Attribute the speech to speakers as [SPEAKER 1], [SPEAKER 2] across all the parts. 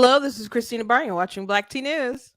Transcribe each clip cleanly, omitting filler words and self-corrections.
[SPEAKER 1] Hello, this is Christina Barr. You're watching Black Tea News.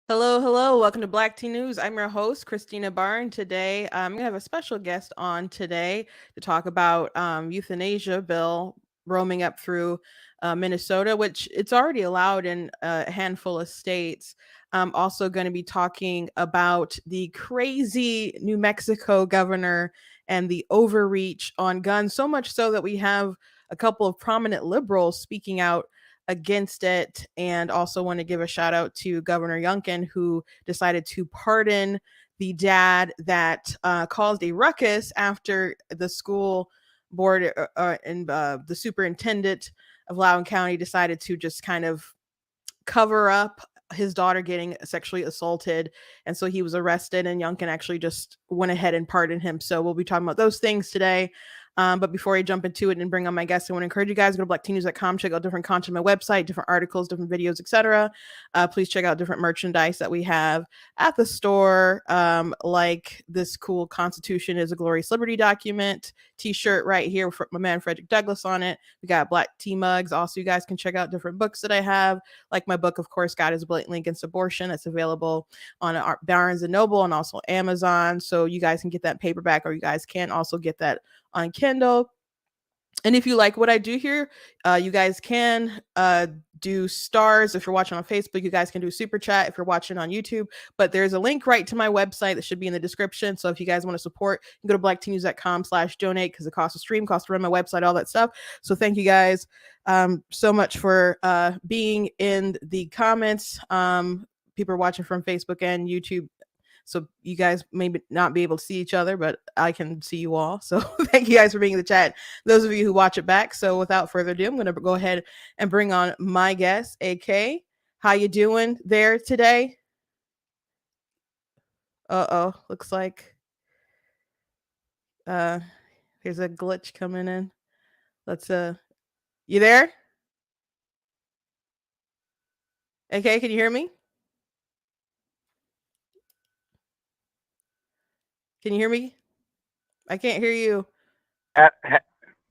[SPEAKER 1] Hello. Welcome to Black Tea News. I'm your host, Christina Barn. Today, I'm going to have a special guest on today to talk about euthanasia bill roaming up through Minnesota, which it's already allowed in a handful of states. I'm also going to be talking about the crazy New Mexico governor and the overreach on guns, so much so that we have a couple of prominent liberals speaking out against it, and also want to give a shout out to Governor Youngkin, who decided to pardon the dad that caused a ruckus after the school board and the superintendent of Loudoun County decided to just kind of cover up his daughter getting sexually assaulted. And so he was arrested, and Youngkin actually just went ahead and pardoned him. So we'll be talking about those things today. But before I jump into it and bring on my guests, I want to encourage you guys to go to blacktnews.com, check out different content on my website, different articles, different videos, etc. Please check out different merchandise that we have at the store, like this cool Constitution is a Glorious Liberty document t-shirt right here with my man Frederick Douglass on it. We got black tea mugs. Also, you guys can check out different books that I have, like my book, of course, God is Blatantly Against Abortion. That's available on Barnes & Noble and also Amazon. So you guys can get that paperback, or you guys can also get that on Kindle. And if you like what I do here, you guys can do stars. If you're watching on Facebook, you guys can do super chat if you're watching on YouTube. But there's a link right to my website that should be in the description. So if you guys want to support, you can go to blacktnews.com/donate, because it costs a stream, costs to run my website, all that stuff. So thank you guys so much for being in the comments. People are watching from Facebook and YouTube, so you guys may not be able to see each other, but I can see you all. So thank you guys for being in the chat, those of you who watch it back. So without further ado, I'm going to go ahead and bring on my guest, AK. How you doing there today? Looks like here's a glitch coming in. Let's you there? AK, can you hear me? Can you hear me? I can't hear you.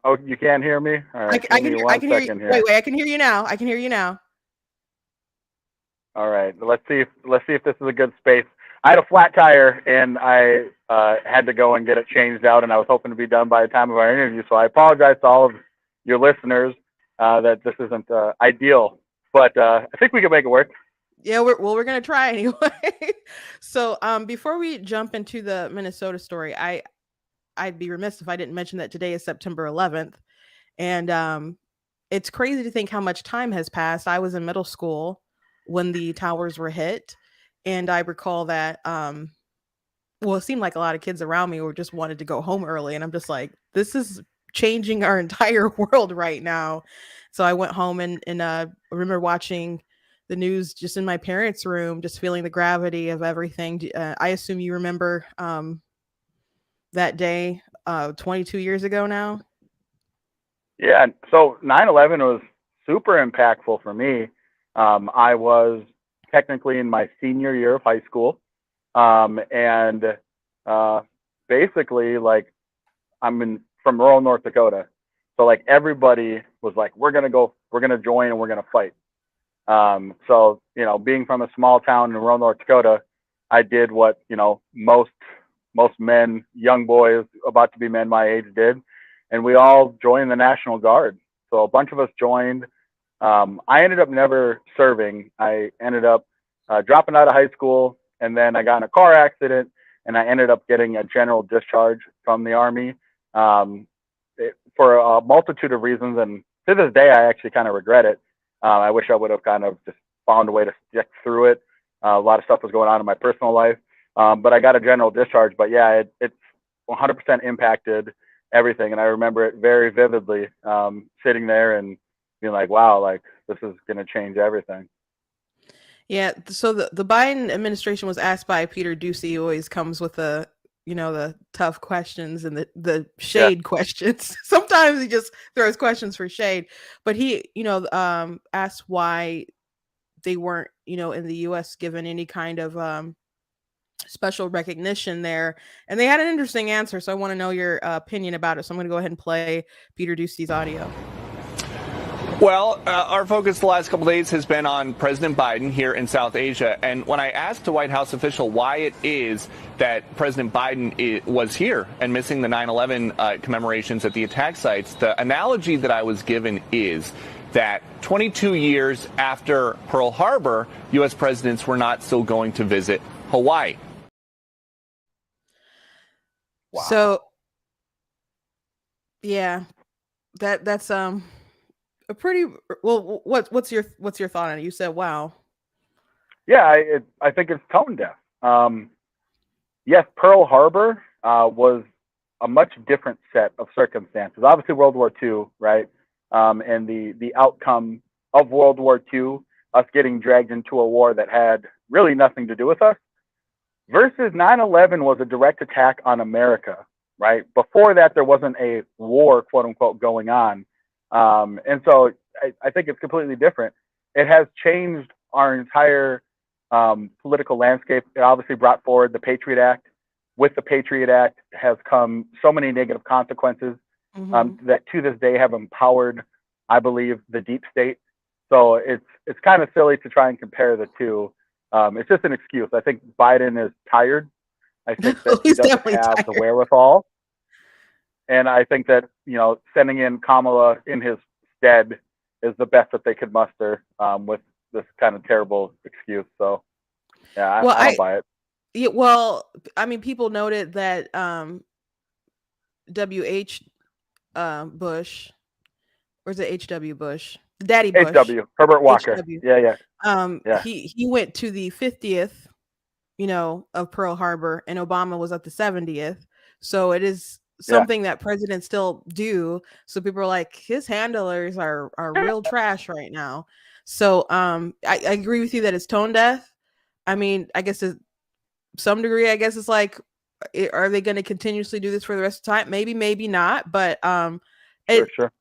[SPEAKER 2] Oh, you can't hear me? All right.
[SPEAKER 1] I can hear you. Wait, I can hear you now. I can hear you now.
[SPEAKER 2] All right. Let's see if this is a good space. I had a flat tire, and I had to go and get it changed out, and I was hoping to be done by the time of our interview. So I apologize to all of your listeners that this isn't ideal, but I think we can make it work.
[SPEAKER 1] Yeah, we're going to try anyway. So before we jump into the Minnesota story, I'd be remiss if I didn't mention that today is September 11th. And it's crazy to think how much time has passed. I was in middle school when the towers were hit. And I recall that, it seemed like a lot of kids around me were just wanted to go home early. And I'm just like, this is changing our entire world right now. So I went home and I remember watching the news just in my parents' room, just feeling the gravity of everything. I assume you remember that day 22 years ago now.
[SPEAKER 2] Yeah, so 9/11 was super impactful for me. I was technically in my senior year of high school, and basically, like, I'm from rural North Dakota, so like everybody was like, we're gonna join, and we're gonna fight. So being from a small town in rural North Dakota, I did what most men, young boys about to be men my age did, and we all joined the National Guard. So a bunch of us joined. I ended up never serving. I ended up dropping out of high school, and then I got in a car accident, and I ended up getting a general discharge from the Army for a multitude of reasons. And to this day, I actually kind of regret it. I wish I would have kind of just found a way to stick through it. A lot of stuff was going on in my personal life, but I got a general discharge. But yeah, it's 100% impacted everything. And I remember it very vividly, sitting there and being like, wow, like this is going to change everything.
[SPEAKER 1] Yeah, so the Biden administration was asked by Peter Doocy, who always comes with the tough questions and the
[SPEAKER 2] Yeah.
[SPEAKER 1] shade questions. Sometimes he just throws questions for shade, but he, asked why they weren't, in the US given any kind of special recognition there. And they had an interesting answer, so I want to know your opinion about it. So I'm going to go ahead and play Peter Doocy's audio.
[SPEAKER 3] Well, our focus the last couple days has been on President Biden here in South Asia. And when I asked a White House official why it is that President Biden was here and missing the 9/11 commemorations at the attack sites, the analogy that I was given is that 22 years after Pearl Harbor, U.S. presidents were not still going to visit Hawaii.
[SPEAKER 1] Wow. So, yeah, that's a pretty well. What's your thought on it? You said, "Wow."
[SPEAKER 2] Yeah, I think it's tone deaf. Yes, Pearl Harbor was a much different set of circumstances. Obviously, World War II, right? And the outcome of World War II, us getting dragged into a war that had really nothing to do with us, versus 9/11 was a direct attack on America, right? Before that, there wasn't a war, quote unquote, going on. And so I think it's completely different. It has changed our entire political landscape. It obviously brought forward the Patriot Act. With the Patriot Act has come so many negative consequences that to this day have empowered, I believe, the deep state. So it's kind of silly to try and compare the two. It's just an excuse. I think Biden is tired. I think that he doesn't have the wherewithal. And I think that, sending in Kamala in his stead is the best that they could muster with this kind of terrible excuse. So, yeah, I don't buy it.
[SPEAKER 1] Yeah, well, I mean, people noted that W.H. Bush, or is it H.W. Bush? Daddy Bush.
[SPEAKER 2] H.W. Herbert Walker.
[SPEAKER 1] H.W.
[SPEAKER 2] Yeah.
[SPEAKER 1] He went to the 50th, of Pearl Harbor, and Obama was at the 70th. So it is something that presidents still do. So people are like, his handlers are real trash right now. So I agree with you that it's tone deaf. I mean, I guess to some degree, I guess it's like, are they going to continuously do this for the rest of the time? Maybe not. But
[SPEAKER 2] sure.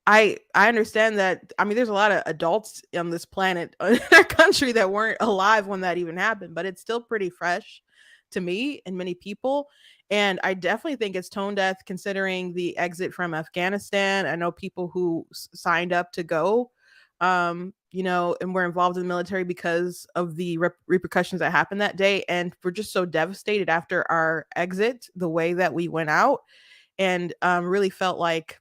[SPEAKER 1] I understand that. I mean, there's a lot of adults on this planet, in our country, that weren't alive when that even happened, but it's still pretty fresh to me and many people. And I definitely think it's tone deaf considering the exit from Afghanistan. I know people who signed up to go, and were involved in the military because of the repercussions that happened that day. And we're just so devastated after our exit, the way that we went out, and really felt like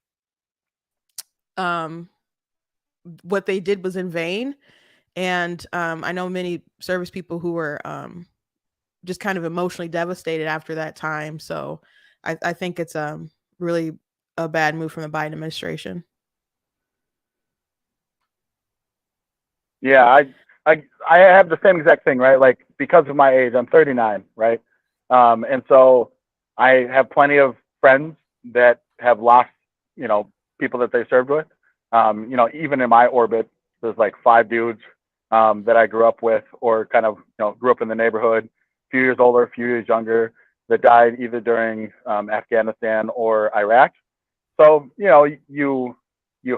[SPEAKER 1] what they did was in vain. And I know many service people who were just kind of emotionally devastated after that time. So I think it's really a bad move from the Biden administration.
[SPEAKER 2] Yeah, I have the same exact thing, right? Like, because of my age, I'm 39, right? And so I have plenty of friends that have lost, people that they served with. Even in my orbit, there's like 5 dudes that I grew up with, or kind of, grew up in the neighborhood, a few years older, a few years younger, that died either during Afghanistan or Iraq. So, you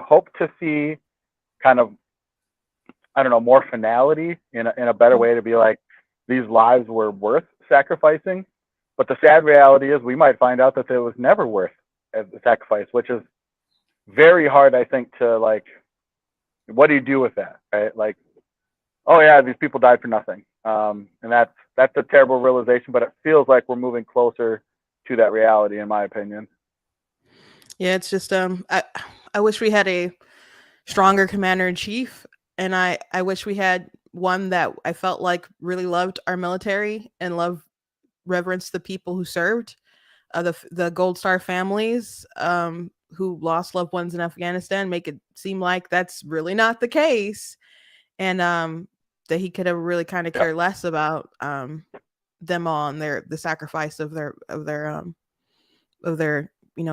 [SPEAKER 2] hope to see kind of, I don't know, more finality in a better way to be like, these lives were worth sacrificing. But the sad reality is we might find out that it was never worth the sacrifice, which is very hard, I think, to like, what do you do with that, right? Like, oh yeah, these people died for nothing. And that's a terrible realization, but it feels like we're moving closer to that reality, in my opinion.
[SPEAKER 1] Yeah, it's just I wish we had a stronger commander in chief, and I wish we had one that I felt like really loved our military and reverenced the people who served, the Gold Star families who lost loved ones in Afghanistan. Make it seem like that's really not the case, and that he could have really kind of cared less about them all and the sacrifice of their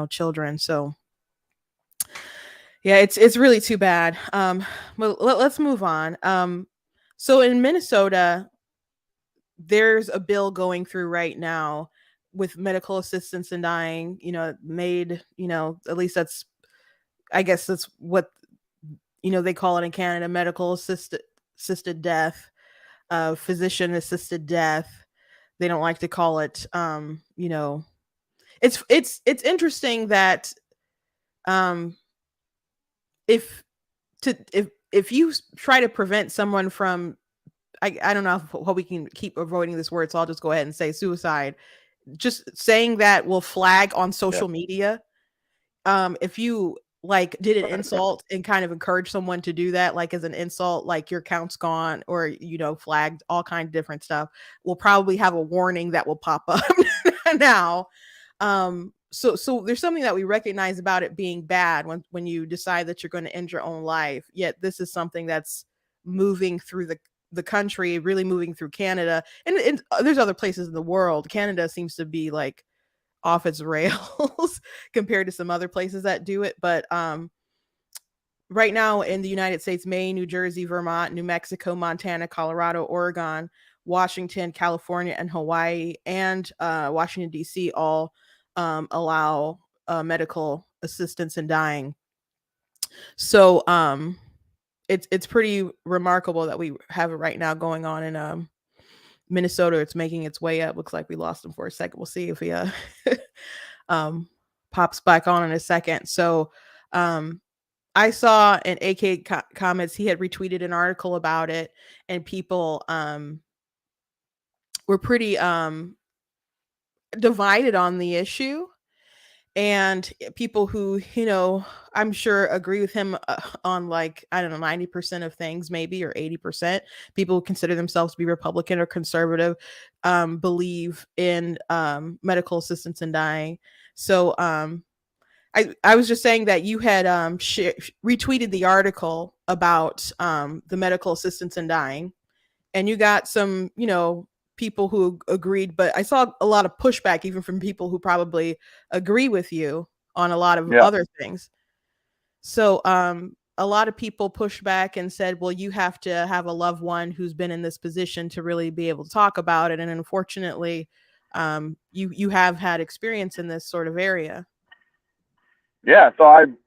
[SPEAKER 1] children. So Yeah, it's really too bad. Well, let's move on. So in Minnesota, there's a bill going through right now with medical assistance in dying. Made, at least that's, I guess that's what they call it in Canada, medical assisted death, physician assisted death. They don't like to call it. It's interesting that um, if if you try to prevent someone from, I don't know how we can keep avoiding this word, so I'll just go ahead and say suicide. Just saying that will flag on
[SPEAKER 2] Yeah.
[SPEAKER 1] social media. If you like did an insult and kind of encourage someone to do that, like as an insult, like your account's gone, or flagged, all kind of different stuff, will probably have a warning that will pop up now. So there's something that we recognize about it being bad when you decide that you're going to end your own life. Yet this is something that's moving through the country, really moving through Canada, and there's other places in the world. Canada seems to be like off its rails compared to some other places that do it. But right now in the United States, Maine, New Jersey, Vermont, New Mexico, Montana, Colorado, Oregon, Washington, California, and Hawaii, and Washington, D.C. all allow medical assistance in dying. So it's pretty remarkable that we have it right now going on in Minnesota. It's making its way up. Looks like we lost him for a second. We'll see if he um, pops back on in a second. So I saw in AK comments, he had retweeted an article about it, and people were pretty divided on the issue. And people who, I'm sure agree with him on, like, I don't know, 90% of things, maybe, or 80%. People who consider themselves to be Republican or conservative believe in medical assistance in dying. So I was just saying that you had retweeted the article about the medical assistance in dying, and you got some, people who agreed, but I saw a lot of pushback even from people who probably agree with you on a lot of
[SPEAKER 2] Yeah.
[SPEAKER 1] other things. So a lot of people pushed back and said, well, you have to have a loved one who's been in this position to really be able to talk about it. And unfortunately, you have had experience in this sort of area.
[SPEAKER 2] Yeah. I'm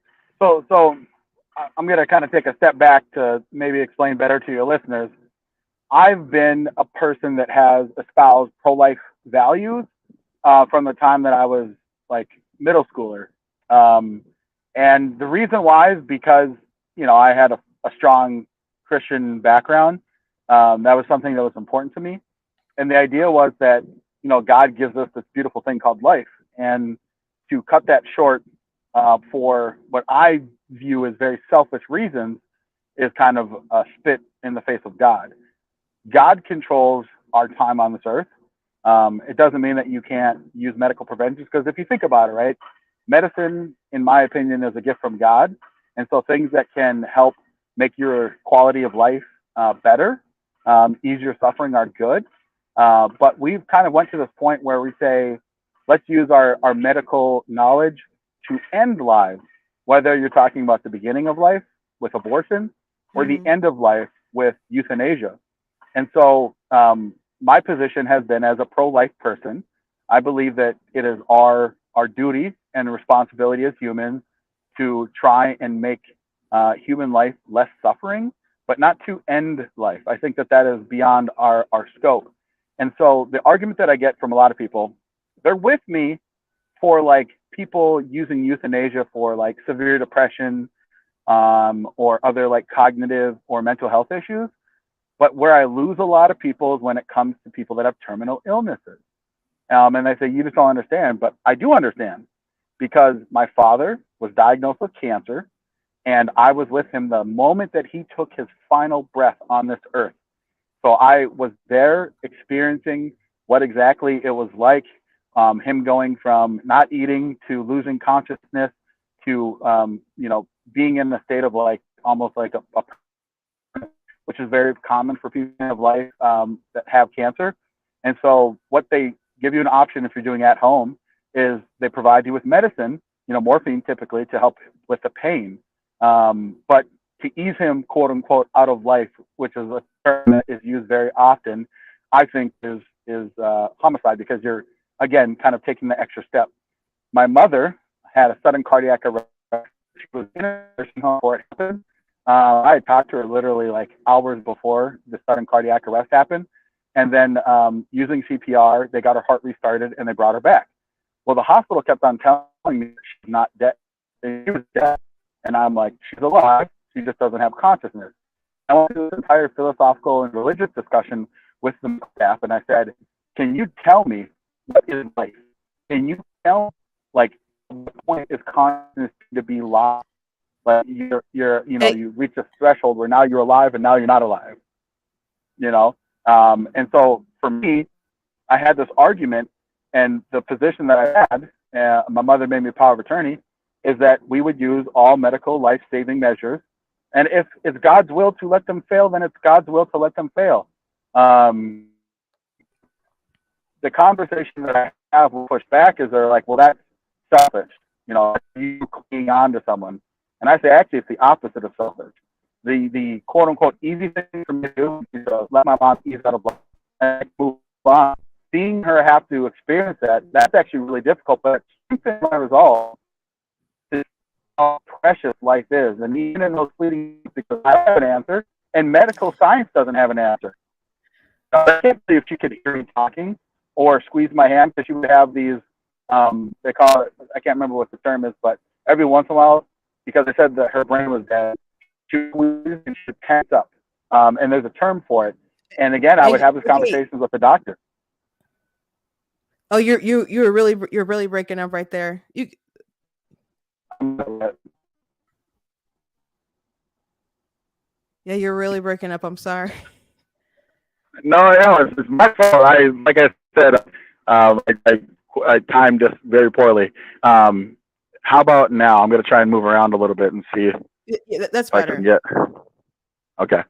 [SPEAKER 2] going to kind of take a step back to maybe explain better to your listeners. I've been a person that has espoused pro-life values from the time that I was like middle schooler. And the reason why is because, I had a strong Christian background. That was something that was important to me. And the idea was that, God gives us this beautiful thing called life. And to cut that short for what I view as very selfish reasons is kind of a spit in the face of God. God controls our time on this earth. It doesn't mean that you can't use medical preventions, because if you think about it, right, medicine, in my opinion, is a gift from God. And so things that can help make your quality of life better, ease your suffering, are good. But we've kind of went to this point where we say, let's use our medical knowledge to end lives, whether you're talking about the beginning of life with abortion or the end of life with euthanasia. And so my position has been, as a pro-life person, I believe that it is our duty and responsibility as humans to try and make human life less suffering, but not to end life. I think that is beyond our scope. And so the argument that I get from a lot of people, they're with me for like people using euthanasia for like severe depression or other like cognitive or mental health issues. But where I lose a lot of people is when it comes to people that have terminal illnesses. And they say, you just don't understand. But I do understand, because my father was diagnosed with cancer, and I was with him the moment that he took his final breath on this earth. So I was there experiencing what exactly it was like, him going from not eating to losing consciousness to, being in a state of like almost like a which is very common for people of life that have cancer. And so what they give you an option if you're doing at home is they provide you with medicine, morphine typically, to help with the pain. But to ease him, quote unquote, out of life, which is a term that is used very often, I think is homicide, because you're again kind of taking the extra step. My mother had a sudden cardiac arrest. She was in a nursing home before it happened. I had talked to her literally like hours before the sudden cardiac arrest happened, and then using CPR, they got her heart restarted and they brought her back. Well, the hospital kept on telling me that she's not dead. She was dead. And I'm like, she's alive. She just doesn't have consciousness. I went through this entire philosophical and religious discussion with the staff, and I said, can you tell me what is life? Can you tell, like, the point is consciousness to be lost? Like, you reach a threshold where now you're alive and now you're not alive, And so for me, I had this argument, and the position that I had, my mother made me power of attorney, is that we would use all medical life-saving measures. And if it's God's will to let them fail, then it's God's will to let them fail. The conversation that I have will push back is they're like, well, that's selfish. You clinging on to someone. And I say, actually, it's the opposite of selfish. The quote unquote easy thing for me to do is to let my mom ease out of life and move on. Seeing her have to experience that's actually really difficult, but keeping my resolve is how precious life is. And even in those fleeting, because I have an answer, and medical science doesn't have an answer. I can't believe she could hear me talking or squeeze my hand, because she would have these, they call it, I can't remember what the term is, but every once in a while, because they said that her brain was dead, she would tense up. And there's a term for it. And again, I would have these conversations with the doctor.
[SPEAKER 1] Oh, you're really breaking up right there. Yeah, you're really breaking up. I'm sorry.
[SPEAKER 2] No, it's my fault. Like I said, I timed this very poorly. How about now? I'm going to try and move around a little bit and see.
[SPEAKER 1] Yeah, that's better.
[SPEAKER 2] I can get. Okay.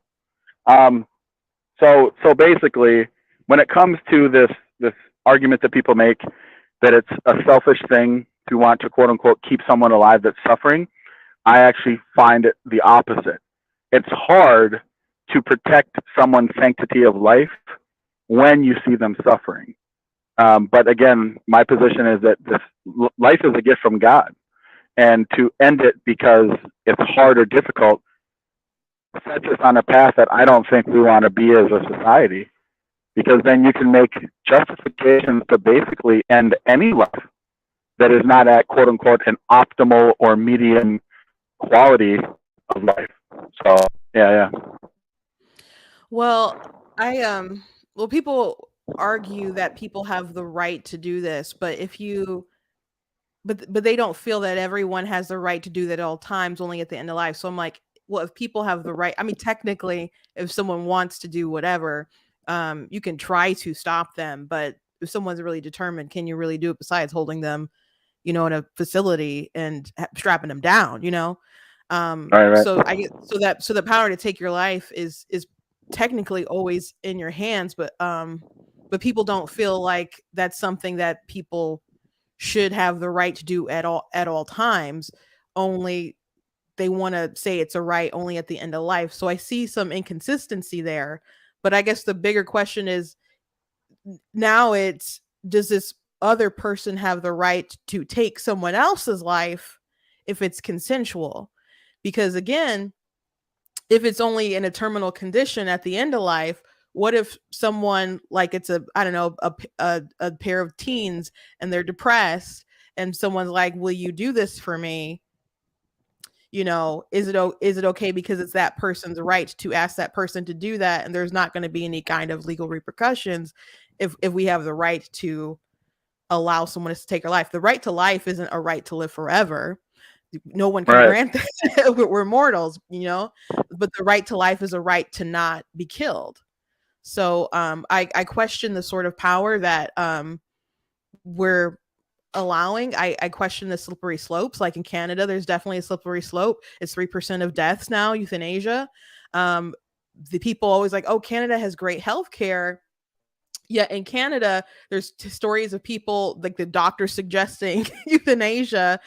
[SPEAKER 2] So basically, when it comes to this argument that people make that it's a selfish thing to want to quote unquote keep someone alive that's suffering, I actually find it the opposite. It's hard to protect someone's sanctity of life when you see them suffering. But again, my position is that this life is a gift from God, and to end it because it's hard or difficult sets us on a path that I don't think we want to be as a society, because then you can make justifications to basically end any life that is not at quote unquote an optimal or median quality of life. So yeah.
[SPEAKER 1] Well, people argue that people have the right to do this, but but they don't feel that everyone has the right to do that at all times, only at the end of life. So I'm like, well, if people have the right, I mean, technically, if someone wants to do whatever, you can try to stop them, but if someone's really determined, can you really do it besides holding them, in a facility and strapping them down,
[SPEAKER 2] Right.
[SPEAKER 1] So so the power to take your life is technically always in your hands, but people don't feel like that's something that people should have the right to do at all times. Only they want to say it's a right only at the end of life. So I see some inconsistency there, but I guess the bigger question is now does this other person have the right to take someone else's life if it's consensual? Because again, if it's only in a terminal condition at the end of life, what if someone, like, it's a pair of teens and they're depressed and someone's like, will you do this for me? Is it okay because it's that person's right to ask that person to do that, and there's not going to be any kind of legal repercussions if we have the right to allow someone to take our life. The right to life isn't a right to live forever. No one can grant that. We're mortals, but the right to life is a right to not be killed. So I question the sort of power that we're allowing. I question the slippery slopes. Like in Canada, there's definitely a slippery slope. It's 3% of deaths now, euthanasia. The people always like, oh, Canada has great healthcare. Yeah, in Canada, there's stories of people like the doctor suggesting euthanasia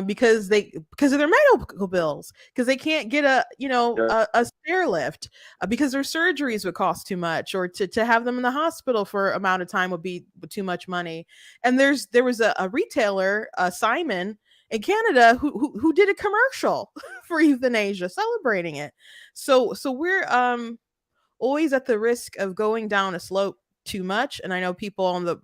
[SPEAKER 1] because of their medical bills, because they can't get
[SPEAKER 2] Yeah.
[SPEAKER 1] a stair lift, because their surgeries would cost too much, or to have them in the hospital for amount of time would be too much money. And there was a retailer, Simon, in Canada who did a commercial for euthanasia celebrating it. So we're always at the risk of going down a slope too much. And I know people on the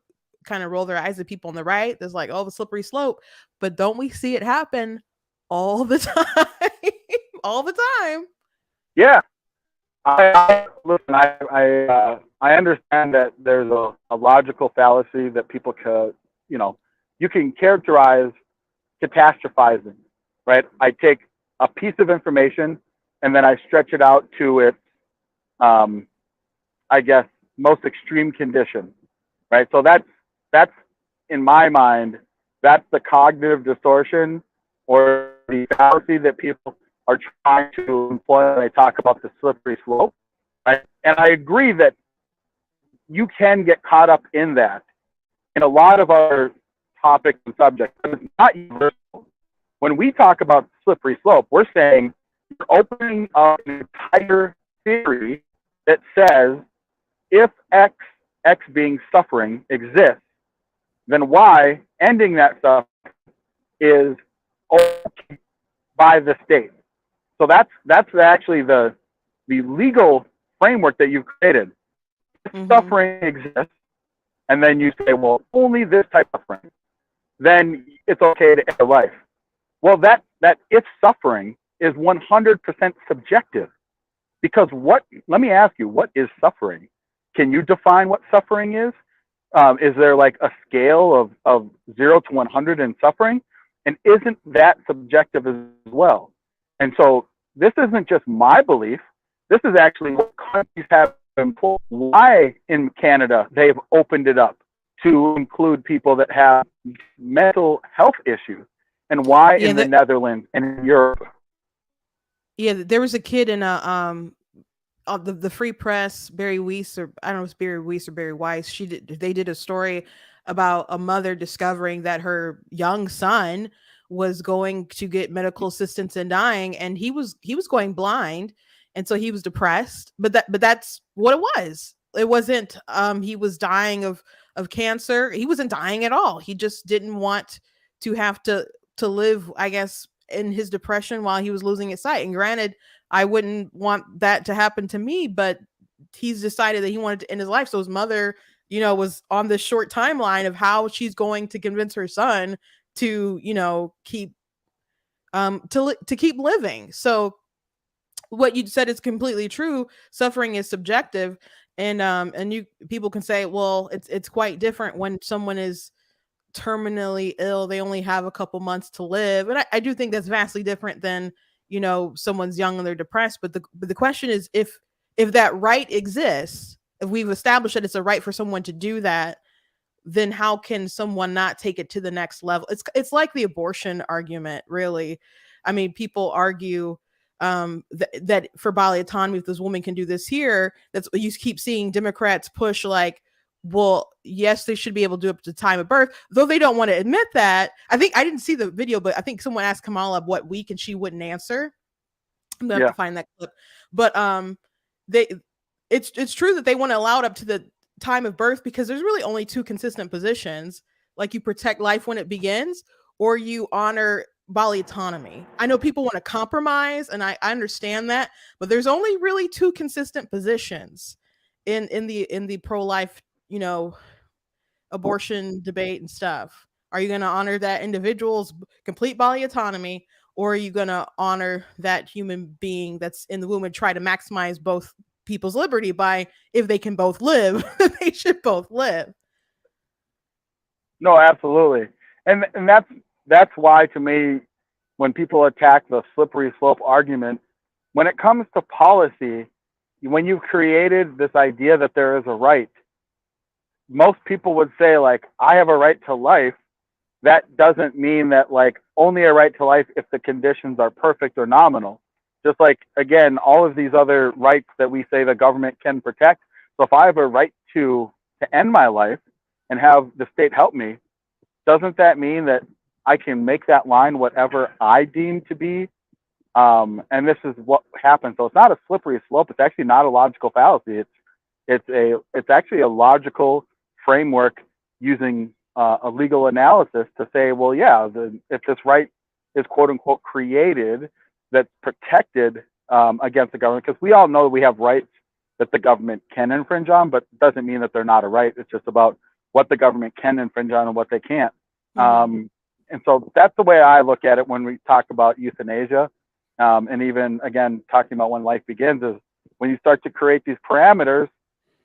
[SPEAKER 1] kind of roll their eyes at people on the right. There's like, oh, the slippery slope. But don't we see it happen all the time? All the time.
[SPEAKER 2] Yeah. Listen. I understand that there's a logical fallacy that people could, you can characterize catastrophizing, right? I take a piece of information and then I stretch it out to its, I guess, most extreme condition, right? So that's in my mind, that's the cognitive distortion or the fallacy that people are trying to employ when they talk about the slippery slope, right? And I agree that you can get caught up in that in a lot of our topics and subjects, but it's not universal. When we talk about slippery slope, we're saying you're opening up an entire theory that says if X being suffering exists, then Y ending that stuff is okay by the state. So that's actually the legal framework that you've created. If suffering exists, and then you say, well, only this type of suffering, then it's okay to end a life. Well, that if suffering is 100% subjective, because let me ask you, what is suffering? Can you define what suffering is? Is there like a scale of 0 to 100 in suffering? And isn't that subjective as well? And so this isn't just my belief. This is actually what countries have employed. Why in Canada they've opened it up to include people that have mental health issues, and why in the Netherlands and in Europe.
[SPEAKER 1] Yeah, there was a kid in the Free Press, Barry Weiss, or I don't know if it's Barry Weiss or Barry Weiss. They did a story about a mother discovering that her young son was going to get medical assistance and dying, and he was going blind, and so he was depressed. But that's what it was. It wasn't he was dying of cancer. He wasn't dying at all. He just didn't want to have to live, I guess, in his depression while he was losing his sight. And granted, I wouldn't want that to happen to me, but he's decided that he wanted to end his life. So his mother, was on this short timeline of how she's going to convince her son to, keep to keep living. So what you said is completely true. Suffering is subjective, and you people can say, well, it's quite different when someone is terminally ill. They only have a couple months to live, and I do think that's vastly different than someone's young and they're depressed. But the question is, if that right exists, if we've established that it's a right for someone to do that, then how can someone not take it to the next level? It's like the abortion argument, really. I mean, people argue that for bodily autonomy, if this woman can do this here, that's you keep seeing Democrats push like, well, yes, they should be able to do up to the time of birth, though they don't want to admit that. I think I didn't see the video, but I think someone asked Kamala what week and she wouldn't answer. I'm gonna have to find that clip. But it's true that they want to allow it up to the time of birth because there's really only two consistent positions. Like you protect life when it begins, or you honor bodily autonomy. I know people want to compromise, and I understand that, but there's only really two consistent positions in the pro-life, abortion debate and stuff. Are you going to honor that individual's complete bodily autonomy, or are you going to honor that human being that's in the womb and try to maximize both people's liberty by, if they can both live, they should both live?
[SPEAKER 2] No, absolutely. And that's why, to me, when people attack the slippery slope argument, when it comes to policy, when you've created this idea that there is a right, most people would say, like, I have a right to life. That doesn't mean that, like, only a right to life if the conditions are perfect or nominal. Just like, again, all of these other rights that we say the government can protect. So if I have a right to to end my life and have the state help me, doesn't that mean that I can make that line whatever I deem to be? And this is what happens. So it's not a slippery slope. It's actually not a logical fallacy. It's actually a logical framework using a legal analysis to say, well, yeah, if this right is quote unquote created, that's protected against the government, because we all know we have rights that the government can infringe on, but it doesn't mean that they're not a right. It's just about what the government can infringe on and what they can't. And so that's the way I look at it when we talk about euthanasia. And even, again, talking about when life begins, is when you start to create these parameters,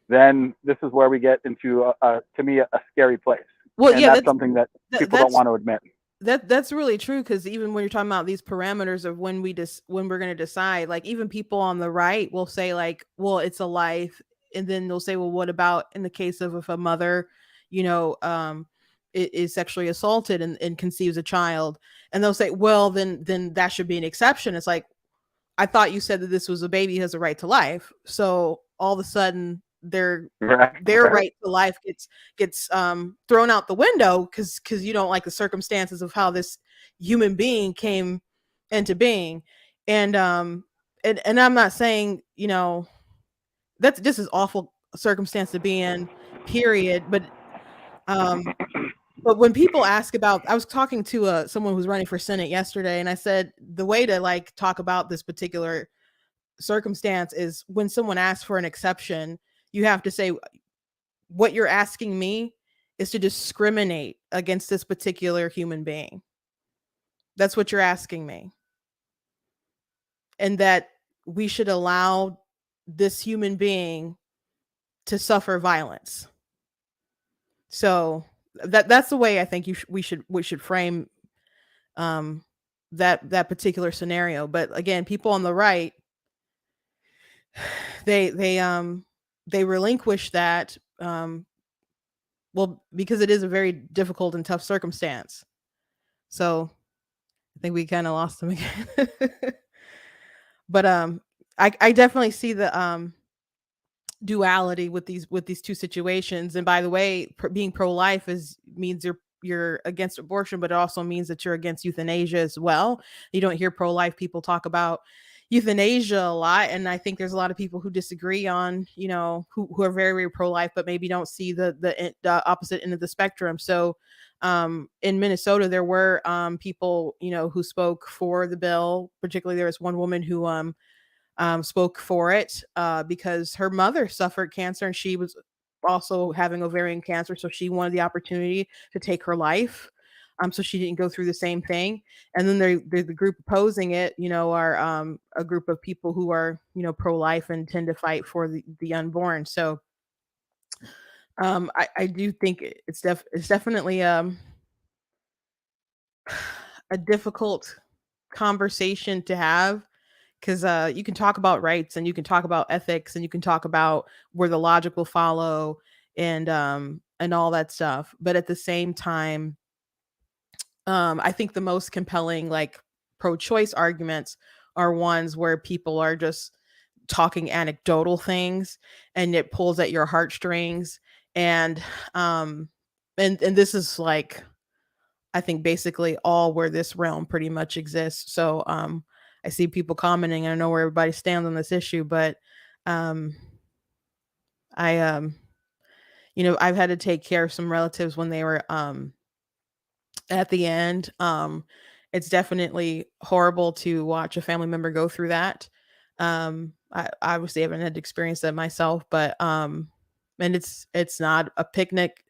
[SPEAKER 2] then this is where we get into, to me, a scary place.
[SPEAKER 1] Well,
[SPEAKER 2] and
[SPEAKER 1] yeah,
[SPEAKER 2] that's something that people don't want to admit.
[SPEAKER 1] That's really true, because even when you're talking about these parameters of when we're going to decide, like even people on the right will say like, well, it's a life, and then they'll say, well, what about in the case of if a mother, is sexually assaulted and conceives a child, and they'll say, well, then that should be an exception. It's like, I thought you said that this was a baby who has a right to life, so all of a sudden their right to life gets thrown out the window because you don't like the circumstances of how this human being came into being. And I'm not saying that's just an awful circumstance to be in, period. But when people ask about, I was talking to someone who's running for Senate yesterday, and I said the way to like talk about this particular circumstance is when someone asks for an exception, you have to say, what you're asking me is to discriminate against this particular human being. That's what you're asking me. And that we should allow this human being to suffer violence. So that's the way I think we should frame that particular scenario. But again, people on the right, they relinquish that, well, because it is a very difficult and tough circumstance. So I think we kind of lost them again. But I definitely see the duality with these two situations. And by the way, being pro-life means you're against abortion, but it also means that you're against euthanasia as well. You don't hear pro-life people talk about euthanasia a lot, and I think there's a lot of people who disagree on, who are very, very pro-life, but maybe don't see the opposite end of the spectrum. So in Minnesota, there were people who spoke for the bill. Particularly, there was one woman who spoke for it because her mother suffered cancer, and she was also having ovarian cancer, so she wanted the opportunity to take her life, so she didn't go through the same thing. And then the group opposing it, are a group of people who are pro-life and tend to fight for the unborn. So I do think it's definitely a difficult conversation to have, because you can talk about rights, and you can talk about ethics, and you can talk about where the logic will follow, and all that stuff. But at the same time, I think the most compelling like pro-choice arguments are ones where people are just talking anecdotal things, and it pulls at your heartstrings. And this is like, I think basically all where this realm pretty much exists. So I see people commenting. I don't know where everybody stands on this issue, but I I've had to take care of some relatives when they were at the end. It's definitely horrible to watch a family member go through that. I obviously haven't had to experience that myself, but and it's not a picnic,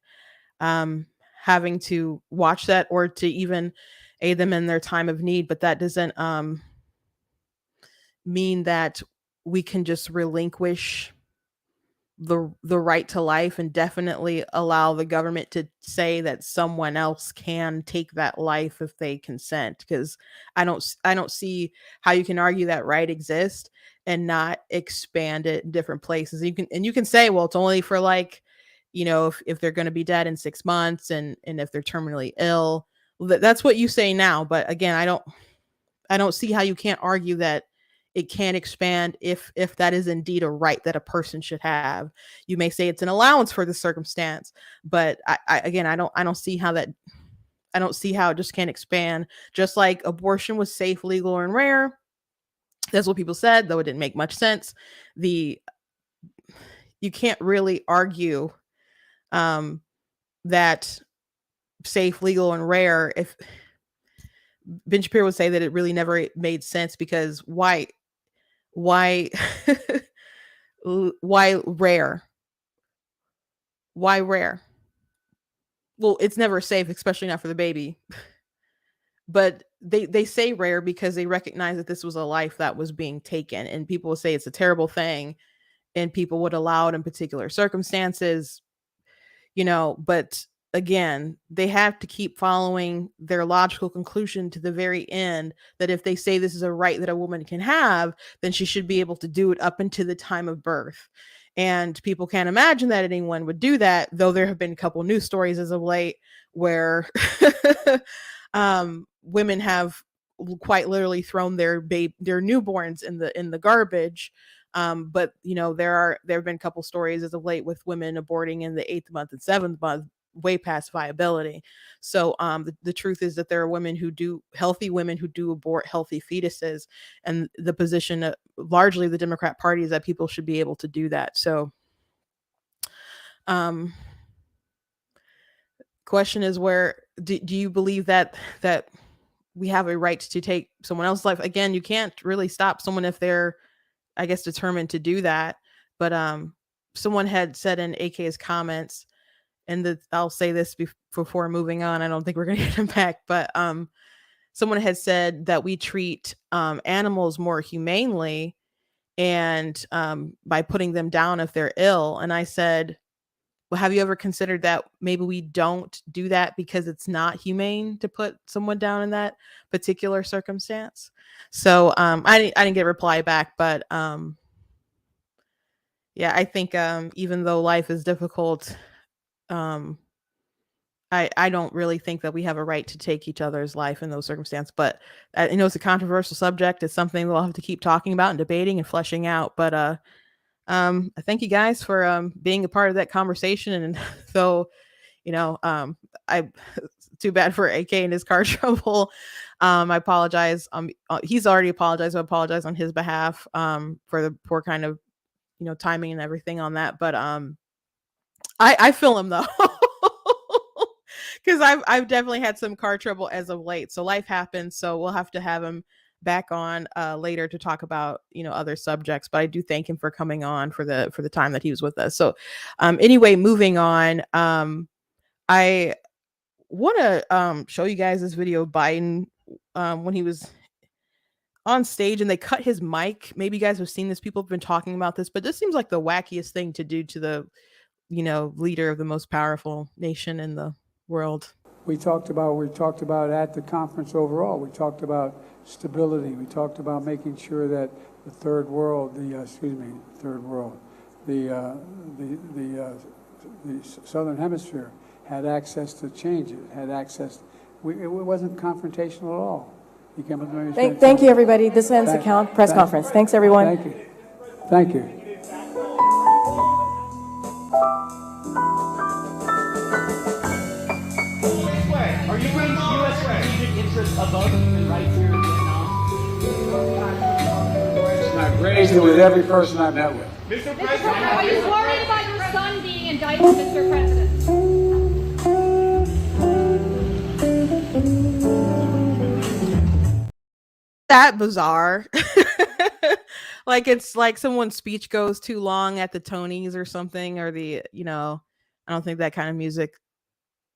[SPEAKER 1] having to watch that or to even aid them in their time of need. But that doesn't mean that we can just relinquish the right to life and definitely allow the government to say that someone else can take that life if they consent. Because I don't see how you can argue that right exists and not expand it in different places. You can say, well, it's only for like, if they're going to be dead in 6 months, and if they're terminally ill. That's what you say now. But again, I don't see how you can't argue that it can expand if that is indeed a right that a person should have. You may say it's an allowance for the circumstance, but again, I don't see how that. I don't see how it just can't expand. Just like abortion was safe, legal, and rare. That's what people said, though it didn't make much sense. You can't really argue that safe, legal, and rare. If Ben Shapiro would say that it really never made sense, because why why rare? Why rare? Well, it's never safe, especially not for the baby. But they say rare because they recognize that this was a life that was being taken, and people will say it's a terrible thing, and people would allow it in particular circumstances, but again, they have to keep following their logical conclusion to the very end, that if they say this is a right that a woman can have, then she should be able to do it up until the time of birth. And people can't imagine that anyone would do that, though there have been a couple news stories as of late where women have quite literally thrown their newborns in the garbage. But there have been a couple stories as of late with women aborting in the 8th month and 7th month, way past viability. So the truth is that there are healthy women who do abort healthy fetuses, and the position of largely the Democrat Party is that people should be able to do that. So question is, where do you believe that we have a right to take someone else's life? Again, you can't really stop someone if they're, I guess, determined to do that. But someone had said in AK's comments, and I'll say this before moving on, I don't think we're going to get him back, but someone had said that we treat animals more humanely, and by putting them down if they're ill. And I said, well, have you ever considered that maybe we don't do that because it's not humane to put someone down in that particular circumstance? So I didn't get a reply back, but yeah, I think even though life is difficult, I don't really think that we have a right to take each other's life in those circumstances. But it's a controversial subject. It's something we'll have to keep talking about and debating and fleshing out. But I thank you guys for being a part of that conversation. And though, I too bad for AK and his car trouble. I apologize. He's already apologized. So I apologize on his behalf for the poor kind of timing and everything on that. But I feel him though. Because I've definitely had some car trouble as of late. So life happens. So we'll have to have him back on later to talk about other subjects. But I do thank him for coming on for the time that he was with us. So anyway, moving on. I want to show you guys this video of Biden when he was on stage and they cut his mic. Maybe you guys have seen this. People have been talking about this, but this seems like the wackiest thing to do to the leader of the most powerful nation in the world.
[SPEAKER 4] We talked about at the conference overall. We talked about stability. We talked about making sure that the third world, the Southern Hemisphere had access to change it, had access. It wasn't confrontational at all. He came up to me.
[SPEAKER 5] Thank you, everybody. This ends the press conference. Thanks, everyone.
[SPEAKER 4] Thank you. Thank you.
[SPEAKER 6] Are you putting U.S. strategic interests above human rights here in Vietnam?
[SPEAKER 4] I've raised it with every person I've met with.
[SPEAKER 6] Mr. President,
[SPEAKER 7] are you worried about your son being indicted, Mr. President?
[SPEAKER 1] That bizarre. Like it's like someone's speech goes too long at the Tonys or something, or I don't think that kind of music,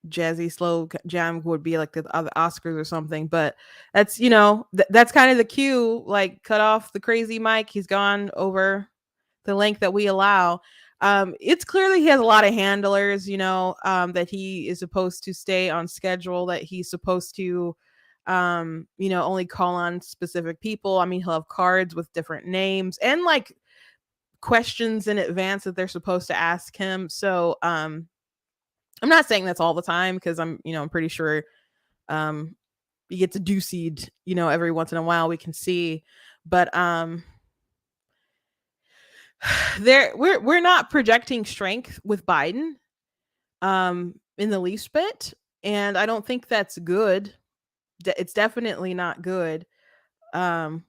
[SPEAKER 1] jazzy slow jam, would be like the other Oscars or something. But that's that's kind of the cue, like cut off the crazy mic. He's gone over the length that we allow. It's clearly he has a lot of handlers, that he is supposed to stay on schedule, that he's supposed to only call on specific people. I mean, he'll have cards with different names and like questions in advance that they're supposed to ask him. So I'm not saying that's all the time, because I'm pretty sure he gets a doozied, every once in a while, we can see. But we're not projecting strength with Biden in the least bit, and I don't think that's good. It's definitely not good. Oh,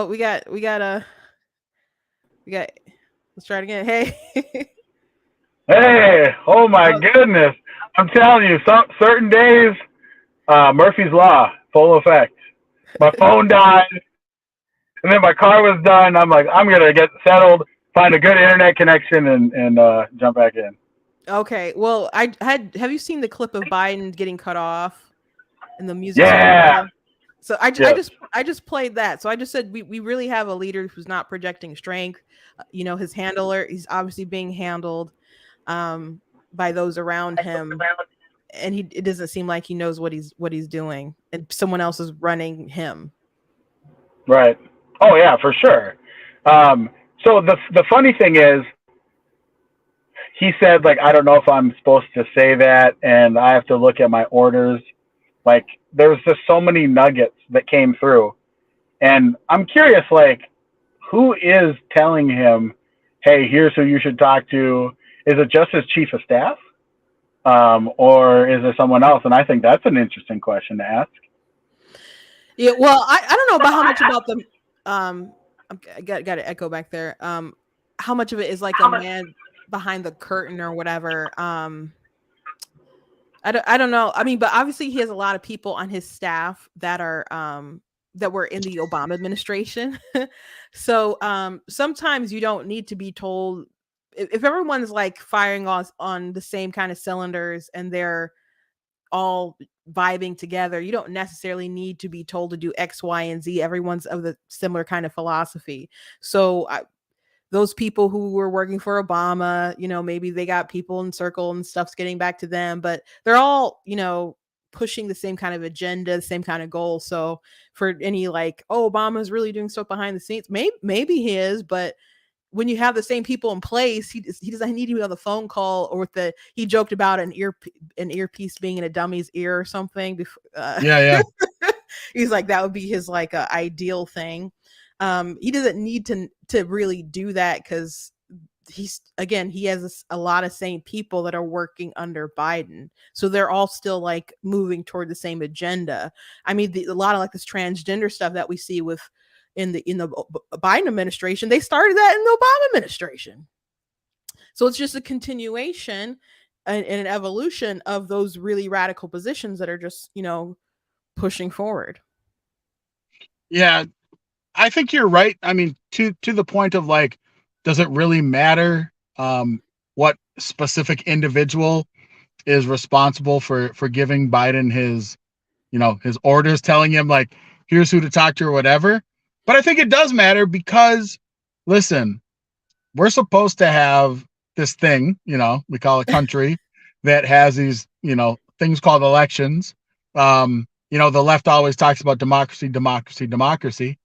[SPEAKER 1] we got let's try it again. Hey.
[SPEAKER 2] Hey, oh my
[SPEAKER 1] Oh,
[SPEAKER 2] goodness. I'm telling you, some certain days, Murphy's Law, full effect. My phone died, and then my car was done. I'm like, I'm going to get settled, find a good internet connection, and jump back in.
[SPEAKER 1] okay. Well, have you seen the clip of Biden getting cut off and the music started
[SPEAKER 2] Yeah.
[SPEAKER 1] playing? So
[SPEAKER 2] Yes.
[SPEAKER 1] I just played that. So I just said we really have a leader who's not projecting strength. His handler, he's obviously being handled by those around him, and it doesn't seem like he knows what he's doing, and someone else is running him.
[SPEAKER 2] Right. Oh, yeah, for sure. So the funny thing is, he said, like, I don't know if I'm supposed to say that, and I have to look at my orders. Like, there was just so many nuggets that came through. And I'm curious, like, who is telling him, hey, here's who you should talk to? Is it just his chief of staff? Or is there someone else? And I think that's an interesting question to ask.
[SPEAKER 1] Yeah, well, I don't know about how much about the I got to echo back there. How much of it is like a man behind the curtain or whatever. I don't know. I mean, but obviously he has a lot of people on his staff that are that were in the Obama administration. So sometimes you don't need to be told if everyone's like firing on the same kind of cylinders and they're all vibing together, you don't necessarily need to be told to do X, Y, and Z. Everyone's of the similar kind of philosophy. So those people who were working for Obama, maybe they got people in circle and stuff's getting back to them, but they're all, pushing the same kind of agenda, the same kind of goal. So for any like, oh, Obama's really doing stuff behind the scenes, maybe he is, but when you have the same people in place, he doesn't need to be on the phone call or he joked about an earpiece being in a dummy's ear or something. Before,
[SPEAKER 8] yeah.
[SPEAKER 1] He's like, that would be his like ideal thing. He doesn't need to really do that because he has a lot of same people that are working under Biden, so they're all still like moving toward the same agenda. I mean, a lot of like this transgender stuff that we see in the Biden administration, they started that in the Obama administration. So it's just a continuation and an evolution of those really radical positions that are just pushing forward.
[SPEAKER 8] Yeah, I think you're right. I mean, to the point of like, does it really matter what specific individual is responsible for giving Biden his orders, telling him like, here's who to talk to or whatever? But I think it does matter because, listen, we're supposed to have this thing, we call a country that has these, things called elections. The left always talks about democracy.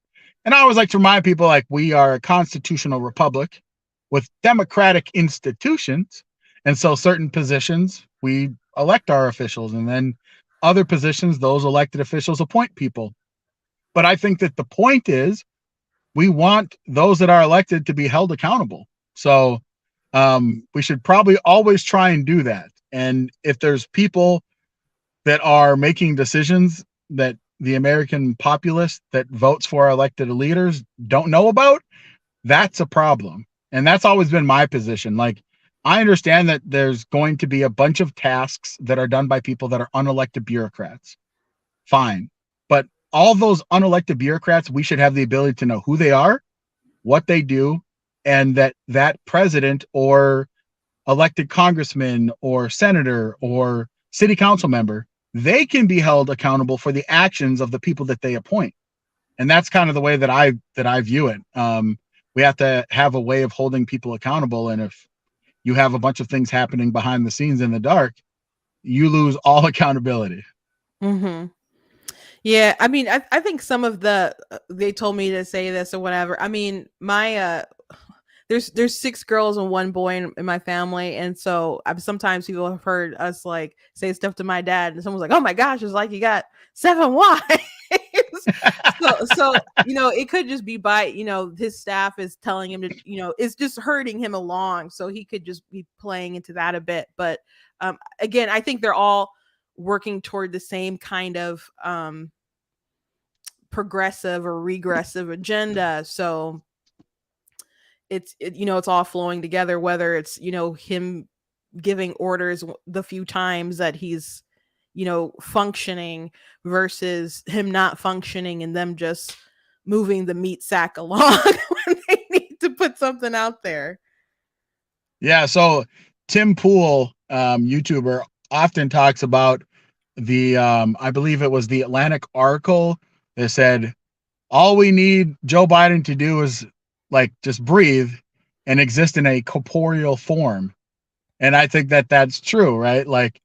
[SPEAKER 8] And I always like to remind people, like, we are a constitutional republic with democratic institutions. And so certain positions, we elect our officials, and then other positions, those elected officials appoint people. But I think that the point is we want those that are elected to be held accountable. So we should probably always try and do that. And if there's people that are making decisions that the American populace that votes for our elected leaders don't know about, that's a problem. And that's always been my position. Like, I understand that there's going to be a bunch of tasks that are done by people that are unelected bureaucrats. Fine. But all those unelected bureaucrats, we should have the ability to know who they are, what they do, and that president or elected congressman or senator or city council member, they can be held accountable for the actions of the people that they appoint. And that's kind of the way that I view it. We have to have a way of holding people accountable. And if you have a bunch of things happening behind the scenes in the dark, you lose all accountability.
[SPEAKER 1] Mm-hmm. Yeah, I mean, I think some of they told me to say this or whatever. I mean, my there's 6 girls and 1 boy in my family, and so sometimes people have heard us like say stuff to my dad, and someone's like, "Oh my gosh, it's like you got 7 wives." So it could just be by his staff is telling him to it's just hurting him along, so he could just be playing into that a bit. But again, I think they're all working toward the same kind of progressive or regressive agenda. So it's all flowing together, whether it's him giving orders the few times that he's functioning versus him not functioning and them just moving the meat sack along when they need to put something out there.
[SPEAKER 8] Yeah, so Tim Pool, YouTuber, often talks about the I believe it was the Atlantic article that said all we need Joe Biden to do is like just breathe and exist in a corporeal form. And I think that that's true, right? Like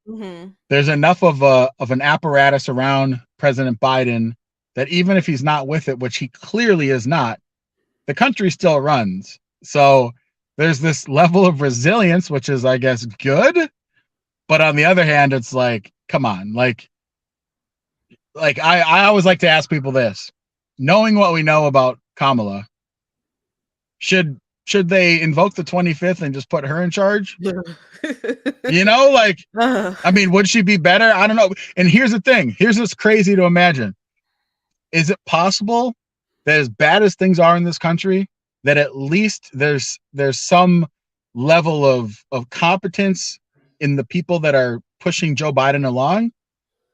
[SPEAKER 8] there's enough of an apparatus around President Biden that even if he's not with it, which he clearly is not, the country still runs. So there's this level of resilience, which is, I guess, good. But on the other hand, it's like, come on, like I always like to ask people this: knowing what we know about Kamala, should they invoke the 25th and just put her in charge? Like, I mean, would she be better? I don't know. And here's the thing. Here's what's crazy to imagine. Is it possible that as bad as things are in this country, that at least there's some level of competence in the people that are pushing Joe Biden along?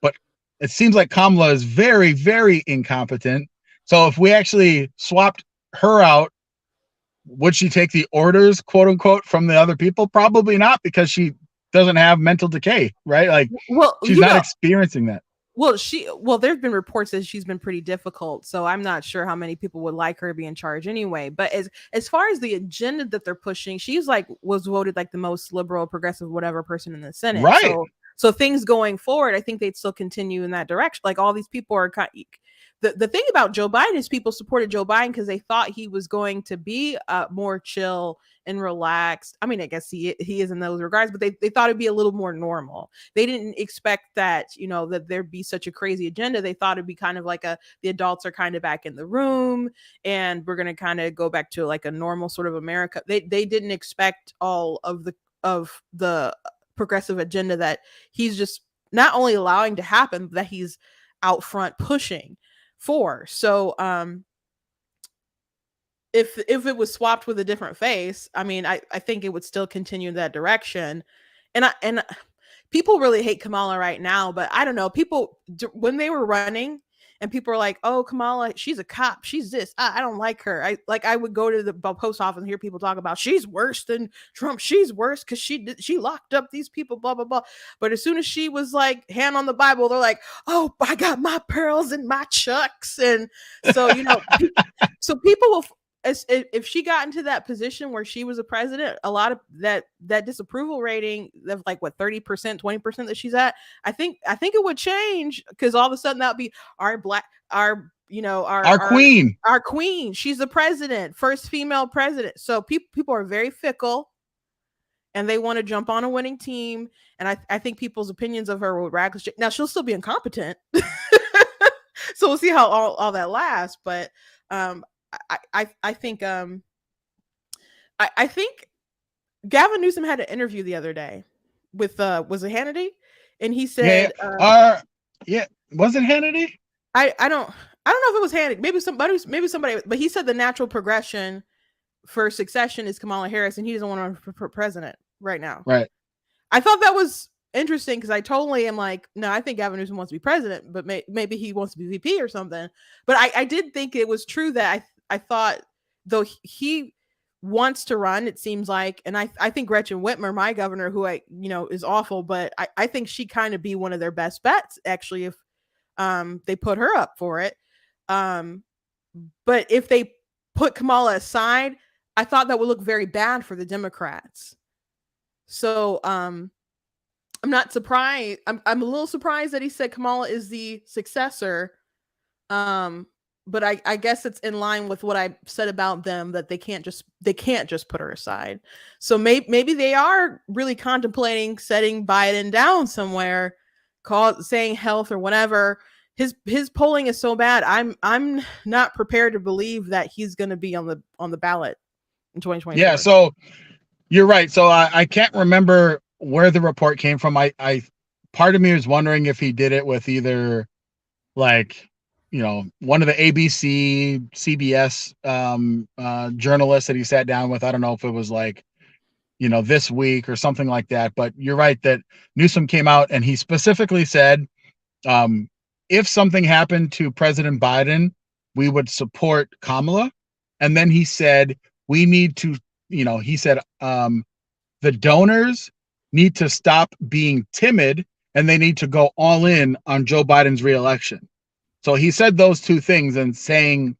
[SPEAKER 8] But it seems like Kamala is very, very incompetent. So if we actually swapped her out, would she take the orders, quote unquote, from the other people? Probably not, because she doesn't have mental decay, right? Like, she's not experiencing that.
[SPEAKER 1] Well, there've been reports that she's been pretty difficult, so I'm not sure how many people would like her to be in charge anyway. But as far as the agenda that they're pushing, she's was voted like the most liberal, progressive, whatever person in the Senate.
[SPEAKER 8] Right.
[SPEAKER 1] So things going forward, I think they'd still continue in that direction. Like, all these people are the thing about Joe Biden is people supported Joe Biden because they thought he was going to be more chill and relaxed. I mean, I guess he is in those regards, but they thought it'd be a little more normal. They didn't expect that, that there'd be such a crazy agenda. They thought it'd be kind of like the adults are kind of back in the room and we're going to kind of go back to like a normal sort of America. They didn't expect all of the progressive agenda that he's just not only allowing to happen, but that he's out front pushing for. So if it was swapped with a different face, I mean, I think it would still continue in that direction. And people really hate Kamala right now, but I don't know, people when they were running and people are like, oh, Kamala, she's a cop, she's this, I don't like her. I would go to the post office and hear people talk about she's worse than Trump, she's worse because she locked up these people, blah blah blah. But as soon as she was like hand on the Bible, they're like, oh, I got my pearls and my chucks. And so so people will, if she got into that position where she was a president, a lot of that disapproval rating of like what 30%, 20% that she's at, I think it would change, because all of a sudden that would be our queen. She's the president, first female president. So people are very fickle and they want to jump on a winning team. And I think people's opinions of her will radically. Now she'll still be incompetent. So we'll see how all that lasts. But I think I think Gavin Newsom had an interview the other day with was it Hannity, and he said was
[SPEAKER 8] it Hannity?
[SPEAKER 1] I don't know if it was Hannity, maybe somebody, but he said the natural progression for succession is Kamala Harris, and he doesn't want to run for president right now.
[SPEAKER 8] Right. I
[SPEAKER 1] thought that was interesting, because I totally am like, no, I think Gavin Newsom wants to be president, but maybe he wants to be VP or something. But I did think it was true that I thought, though he wants to run, it seems like, and I think Gretchen Whitmer, my governor, who is awful, but I think she kind of be one of their best bets, actually, if they put her up for it. But if they put Kamala aside, I thought that would look very bad for the Democrats. So I'm not surprised. I'm a little surprised that he said Kamala is the successor. But I guess it's in line with what I said about them, that they can't just put her aside. So maybe they are really contemplating setting Biden down somewhere, saying health or whatever, his polling is so bad. I'm not prepared to believe that he's going to be on the ballot in 2024.
[SPEAKER 8] Yeah, so you're right. So I can't remember where the report came from. I part of me was wondering if he did it with either like, one of the ABC, CBS journalists that he sat down with. I don't know if it was like, this week or something like that. But you're right that Newsom came out and he specifically said, if something happened to President Biden, we would support Kamala. And then he said, we need to, he said, the donors need to stop being timid and they need to go all in on Joe Biden's reelection. So he said those two things and saying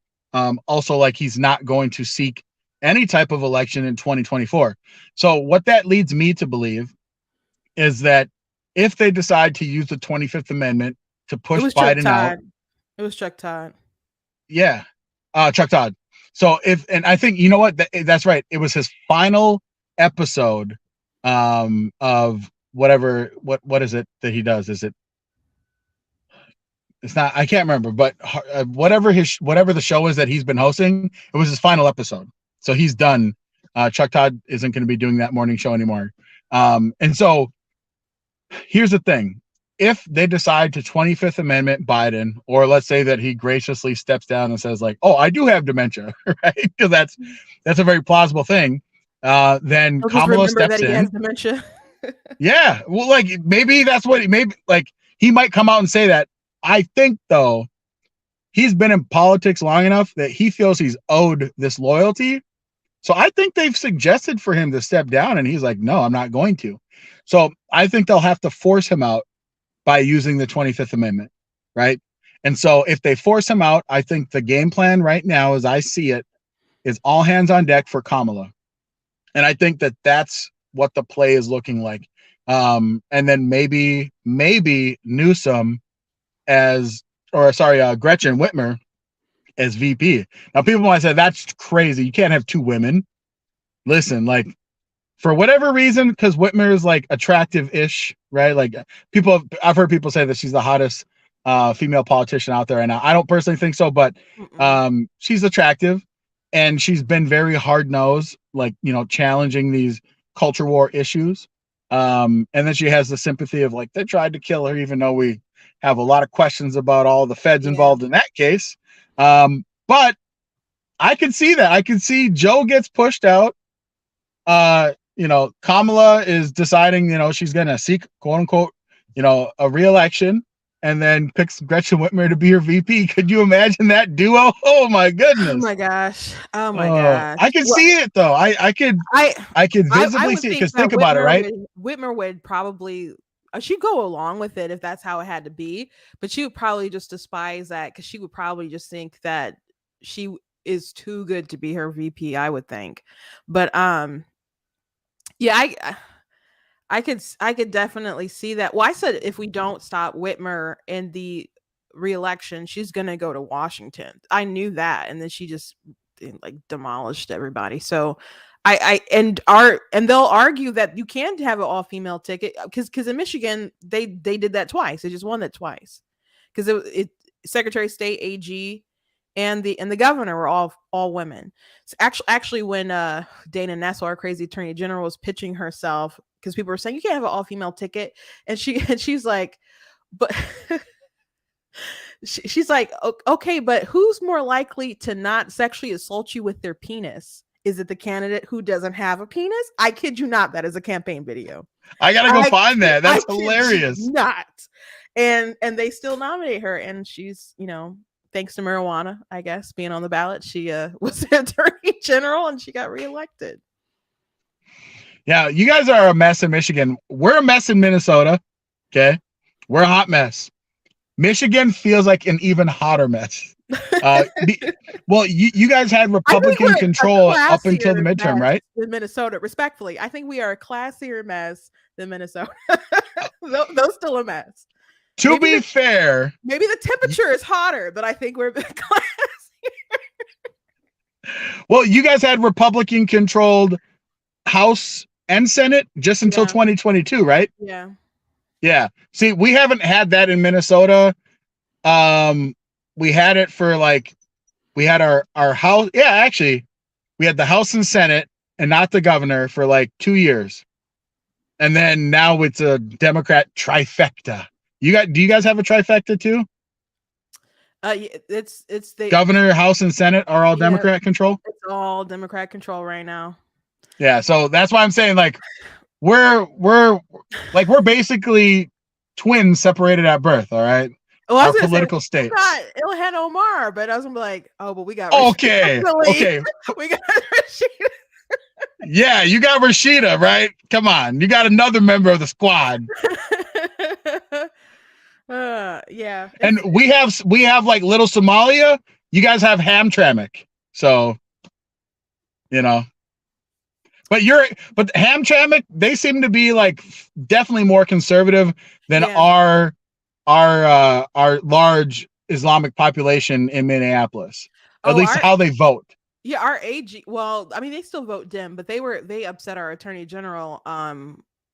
[SPEAKER 8] also like he's not going to seek any type of election in 2024. So what that leads me to believe is that if they decide to use the 25th Amendment to push Biden out.
[SPEAKER 1] It was Chuck Todd.
[SPEAKER 8] Yeah. Chuck Todd. So and I think, that's right. It was his final episode of whatever, what is it that he does? It's not, I can't remember, but whatever the show is that he's been hosting, it was his final episode. So he's done. Chuck Todd isn't going to be doing that morning show anymore. And so here's the thing. If they decide to 25th Amendment Biden, or let's say that he graciously steps down and says like, oh, I do have dementia, right? Because that's a very plausible thing. Then Kamala steps in. He has
[SPEAKER 1] dementia.
[SPEAKER 8] Yeah. Well, like maybe that's what he might come out and say that. I think though, he's been in politics long enough that he feels he's owed this loyalty. So I think they've suggested for him to step down and he's like, no, I'm not going to. So I think they'll have to force him out by using the 25th Amendment, right? And so if they force him out, I think the game plan right now, as I see it, is all hands on deck for Kamala. And I think that that's what the play is looking like. And then maybe Newsom Gretchen Whitmer as VP. Now people might say that's crazy. You can't have two women. Listen, like for whatever reason, because Whitmer is like attractive-ish, right? Like I've heard people say that she's the hottest female politician out there right now. I don't personally think so, but she's attractive and she's been very hard-nosed, like, challenging these culture war issues. And then she has the sympathy of like, they tried to kill her, even though we have a lot of questions about all the feds involved in that case. But I can see that. I can see Joe gets pushed out. Kamala is deciding, she's going to seek, quote unquote, a re-election and then picks Gretchen Whitmer to be her VP. Could you imagine that duo? Oh my goodness.
[SPEAKER 1] Oh my gosh. Gosh.
[SPEAKER 8] I can see it though. I could visibly see it because think about it, right?
[SPEAKER 1] Whitmer would probably, she'd go along with it if that's how it had to be, but she would probably just despise that because she would probably just think that she is too good to be her VP, I would think. But yeah, I could definitely see that. Well, I said if we don't stop Whitmer in the re-election, she's gonna go to Washington. I knew that, and then she just like demolished everybody. So and they'll argue that you can have an all-female ticket because in Michigan they did that twice. They just won that twice because it Secretary of State, AG, and the governor were all women. So actually when Dana Nessel, our crazy attorney general, was pitching herself because people were saying you can't have an all-female ticket, and she's like, but she's like, okay, but who's more likely to not sexually assault you with their penis? Is it the candidate who doesn't have a penis? I kid you not. That is a campaign video.
[SPEAKER 8] I gotta go find that. That's hilarious.
[SPEAKER 1] Not, and they still nominate her, and she's thanks to marijuana, I guess, being on the ballot, she was the attorney general and she got reelected.
[SPEAKER 8] Yeah, you guys are a mess in Michigan. We're a mess in Minnesota. Okay, we're a hot mess. Michigan feels like an even hotter mess. Well, you guys had Republican control up until the midterm, right?
[SPEAKER 1] In Minnesota, respectfully, I think we are a classier mess than Minnesota. Though still a mess.
[SPEAKER 8] To be fair,
[SPEAKER 1] maybe the temperature is hotter, but I think we're classier.
[SPEAKER 8] Well, you guys had Republican controlled House and Senate just until 2022, right?
[SPEAKER 1] Yeah.
[SPEAKER 8] Yeah. See, we haven't had that in Minnesota We had it for like, we had our house. Yeah, actually, we had the House and Senate and not the governor for like 2 years. And then now it's a Democrat trifecta. Do you guys have a trifecta too?
[SPEAKER 1] It's the
[SPEAKER 8] Governor, House, and Senate are all Democrat control.
[SPEAKER 1] It's all Democrat control right now.
[SPEAKER 8] Yeah, so that's why I'm saying like we're basically twins separated at birth. All right,
[SPEAKER 1] Well,
[SPEAKER 8] our political state.
[SPEAKER 1] It had Omar, but I was gonna be like, oh, but we got
[SPEAKER 8] okay.
[SPEAKER 1] We got Rashida.
[SPEAKER 8] Yeah, you got Rashida, right? Come on, you got another member of the squad.
[SPEAKER 1] Yeah,
[SPEAKER 8] and we have like little Somalia. You guys have Hamtramck, so you know. But Hamtramck, they seem to be like definitely more conservative than our large Islamic population in Minneapolis. At least how they vote.
[SPEAKER 1] Yeah, our AG. Well, I mean, they still vote Dem, but they upset our attorney general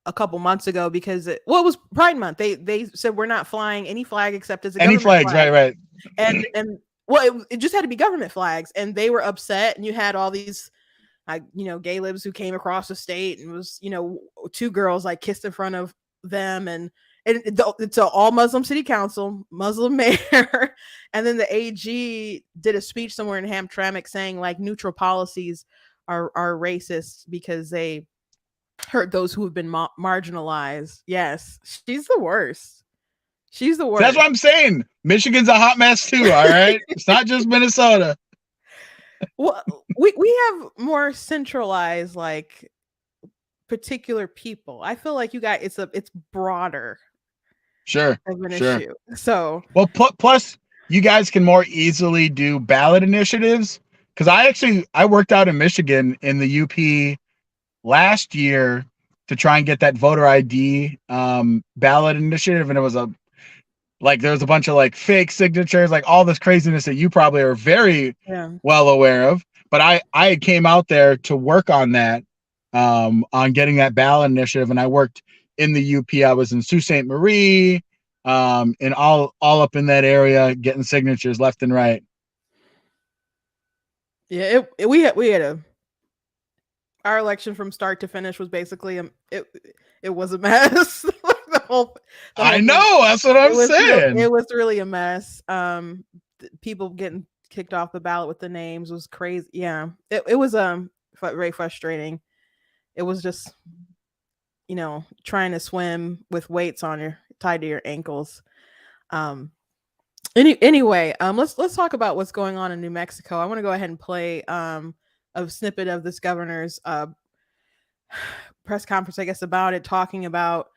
[SPEAKER 1] a couple months ago because it was Pride Month. They said we're not flying any flag except as a
[SPEAKER 8] any
[SPEAKER 1] government
[SPEAKER 8] flags,
[SPEAKER 1] flag.
[SPEAKER 8] right.
[SPEAKER 1] And well, it just had to be government flags, and they were upset. And you had all these, gay libs who came across the state, and was 2 girls like kissed in front of them, and it's an all Muslim city council, Muslim mayor, and then the AG did a speech somewhere in Hamtramck saying like neutral policies are racist because they hurt those who have been marginalized. Yes, she's the worst. She's the worst.
[SPEAKER 8] That's what I'm saying. Michigan's a hot mess too. All right, it's not just Minnesota.
[SPEAKER 1] Well, we have more centralized like particular people. I feel like you got it's broader.
[SPEAKER 8] Sure.
[SPEAKER 1] Of an issue. So
[SPEAKER 8] well, plus you guys can more easily do ballot initiatives because I worked out in Michigan in the UP last year to try and get that voter ID ballot initiative, and it was there was a bunch of like fake signatures, like all this craziness that you probably are very well aware of. But I came out there to work on that, on getting that ballot initiative, and I worked in the UP. I was in Sault Ste. Marie, and all up in that area, getting signatures left and right.
[SPEAKER 1] Yeah, we had our election from start to finish was basically it was a mess. the whole
[SPEAKER 8] I know, that's what I'm saying.
[SPEAKER 1] It was really a mess. People getting kicked off the ballot with the names was crazy. Yeah, it was very frustrating. It was just trying to swim with weights tied to your ankles. Anyway, let's talk about what's going on in New Mexico. I want to go ahead and play a snippet of this governor's press conference, I guess, about it, talking about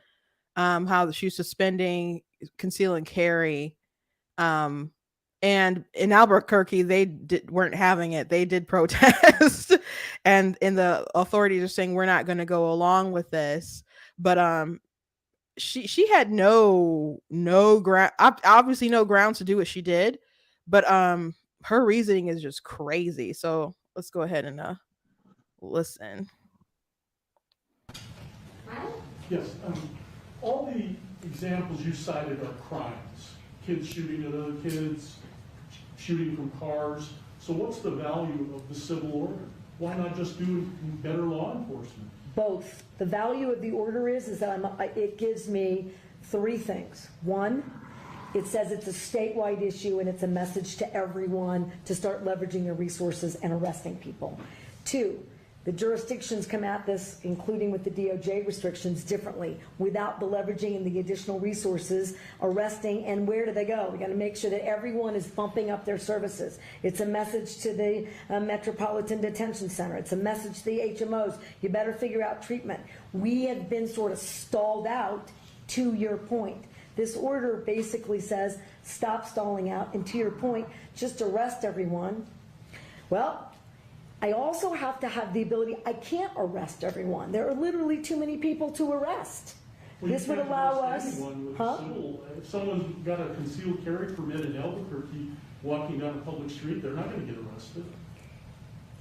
[SPEAKER 1] how she's suspending conceal and carry. And in Albuquerque, they weren't having it. They did protest, and the authorities are saying we're not going to go along with this. But she had no ground, obviously no grounds to do what she did. But her reasoning is just crazy. So let's go ahead and listen.
[SPEAKER 9] Yes, all the examples you cited are crimes. Kids shooting at other kids, shooting from cars. So what's the value of the civil order? Why not just do better law enforcement?
[SPEAKER 10] Both. The value of the order is that it gives me 3 things. 1, it says it's a statewide issue and it's a message to everyone to start leveraging their resources and arresting people. 2, the jurisdictions come at this, including with the DOJ restrictions, differently, without the leveraging and the additional resources, arresting, and where do they go? We got to make sure that everyone is bumping up their services. It's a message to the Metropolitan Detention Center. It's a message to the HMOs. You better figure out treatment. We have been sort of stalled out, to your point. This order basically says, stop stalling out, and to your point, just arrest everyone. Well, I also have to have the ability, I can't arrest everyone. There are literally too many people to arrest.
[SPEAKER 9] Well,
[SPEAKER 10] this would allow us,
[SPEAKER 9] if someone's got a concealed carry permit in Albuquerque walking down a public street, they're not going to get arrested.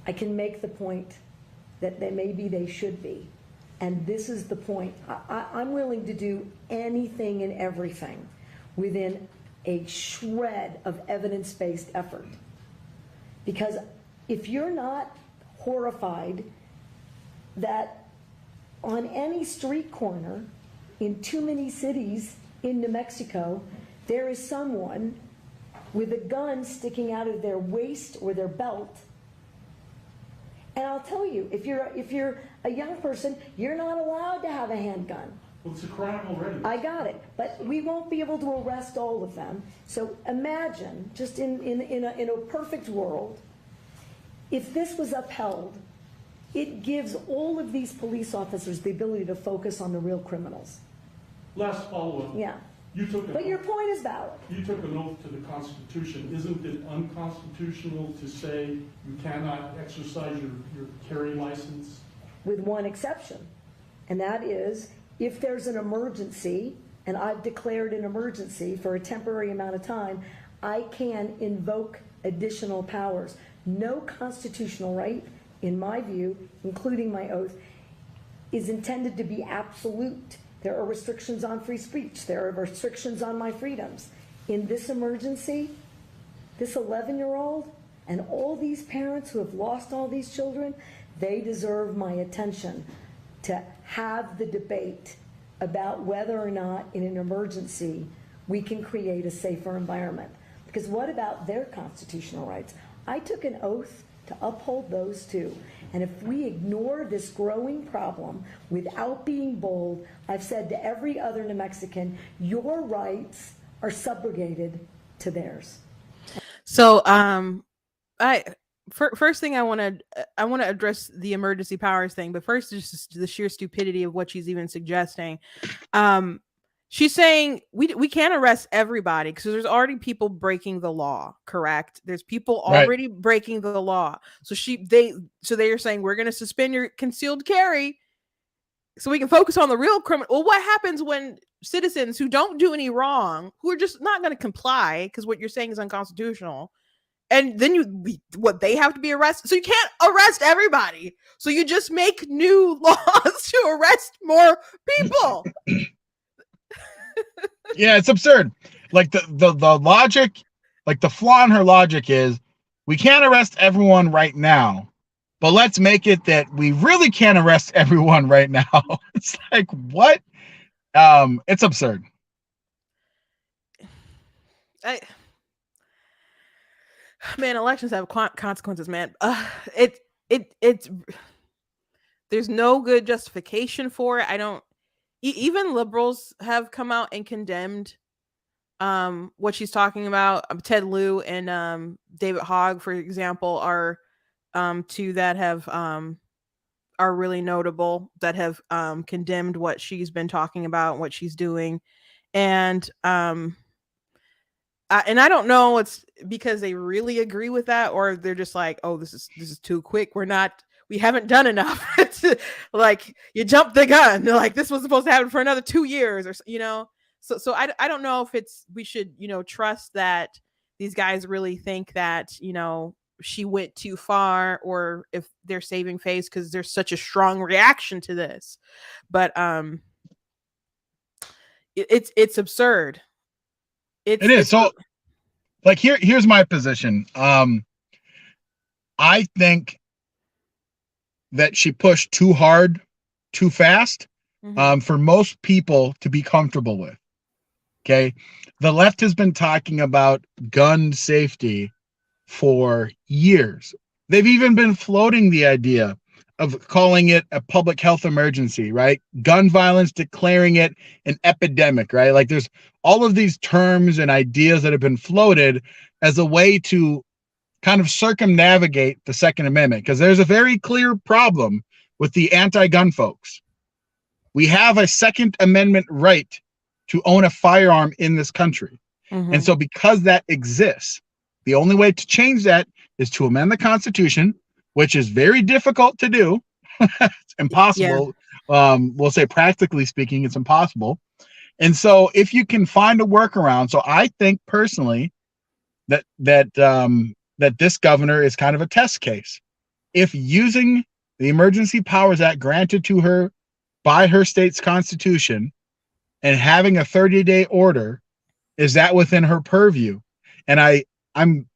[SPEAKER 10] I can make the point that they should be. And this is the point. I'm willing to do anything and everything within a shred of evidence-based effort. Because if you're not horrified that on any street corner in too many cities in New Mexico, there is someone with a gun sticking out of their waist or their belt. And I'll tell you, if you're a young person, you're not allowed to have a handgun.
[SPEAKER 9] Well, it's a crime already.
[SPEAKER 10] I got it, but we won't be able to arrest all of them. So imagine, just in a perfect world, if this was upheld, it gives all of these police officers the ability to focus on the real criminals.
[SPEAKER 9] Last follow-up.
[SPEAKER 10] Yeah. But your point is valid.
[SPEAKER 9] You took an oath to the Constitution. Isn't it unconstitutional to say you cannot exercise your carry license?
[SPEAKER 10] With one exception, and that is if there's an emergency, and I've declared an emergency for a temporary amount of time, I can invoke additional powers. No constitutional right, in my view, including my oath, is intended to be absolute. There are restrictions on free speech. There are restrictions on my freedoms. In this emergency, this 11-year-old and all these parents who have lost all these children, they deserve my attention to have the debate about whether or not in an emergency we can create a safer environment. Because what about their constitutional rights? I took an oath to uphold those too. And if we ignore this growing problem without being bold, I've said to every other New Mexican, your rights are subrogated to theirs.
[SPEAKER 1] So, first thing I want to address the emergency powers thing, but first just the sheer stupidity of what she's even suggesting. She's saying we can't arrest everybody because there's already people breaking the law, correct? There's people already breaking the law. So they are saying we're going to suspend your concealed carry so we can focus on the real criminal. Well, what happens when citizens who don't do any wrong, who are just not going to comply because what you're saying is unconstitutional, and then they have to be arrested? So you can't arrest everybody. So you just make new laws to arrest more people.
[SPEAKER 8] Yeah, it's absurd. Like the logic, like the flaw in her logic is we can't arrest everyone right now, but let's make it that we really can't arrest everyone right now. It's like, what? It's absurd.
[SPEAKER 1] Man, elections have consequences, man. It's there's no good justification for it. Even liberals have come out and condemned what she's talking about. Ted Lieu and David Hogg, for example, are two that have are really notable, that have condemned what she's been talking about, what she's doing. And I don't know, it's because they really agree with that, or they're just like, oh, this is too quick. We haven't done enough. Like, you jumped the gun. They're like, this was supposed to happen for another 2 years, or So I don't know if we should trust that these guys really think that she went too far, or if they're saving face because there's such a strong reaction to this. But it's absurd. It is.
[SPEAKER 8] So, like, here's my position. I think that she pushed too hard, too fast, for most people to be comfortable with. Okay. The left has been talking about gun safety for years. They've even been floating the idea of calling it a public health emergency, right? Gun violence, declaring it an epidemic, right? Like, there's all of these terms and ideas that have been floated as a way to kind of circumnavigate the Second Amendment, because there's a very clear problem with the anti-gun folks. We have a Second Amendment right to own a firearm in this country. And so because that exists, the only way to change that is to amend the Constitution, which is very difficult to do. It's impossible. Yeah. We'll say, practically speaking, it's impossible. And so if you can find a workaround, so I think personally that this governor is kind of a test case. If using the Emergency Powers Act granted to her by her state's constitution and having a 30-day order Is that within her purview? And I'm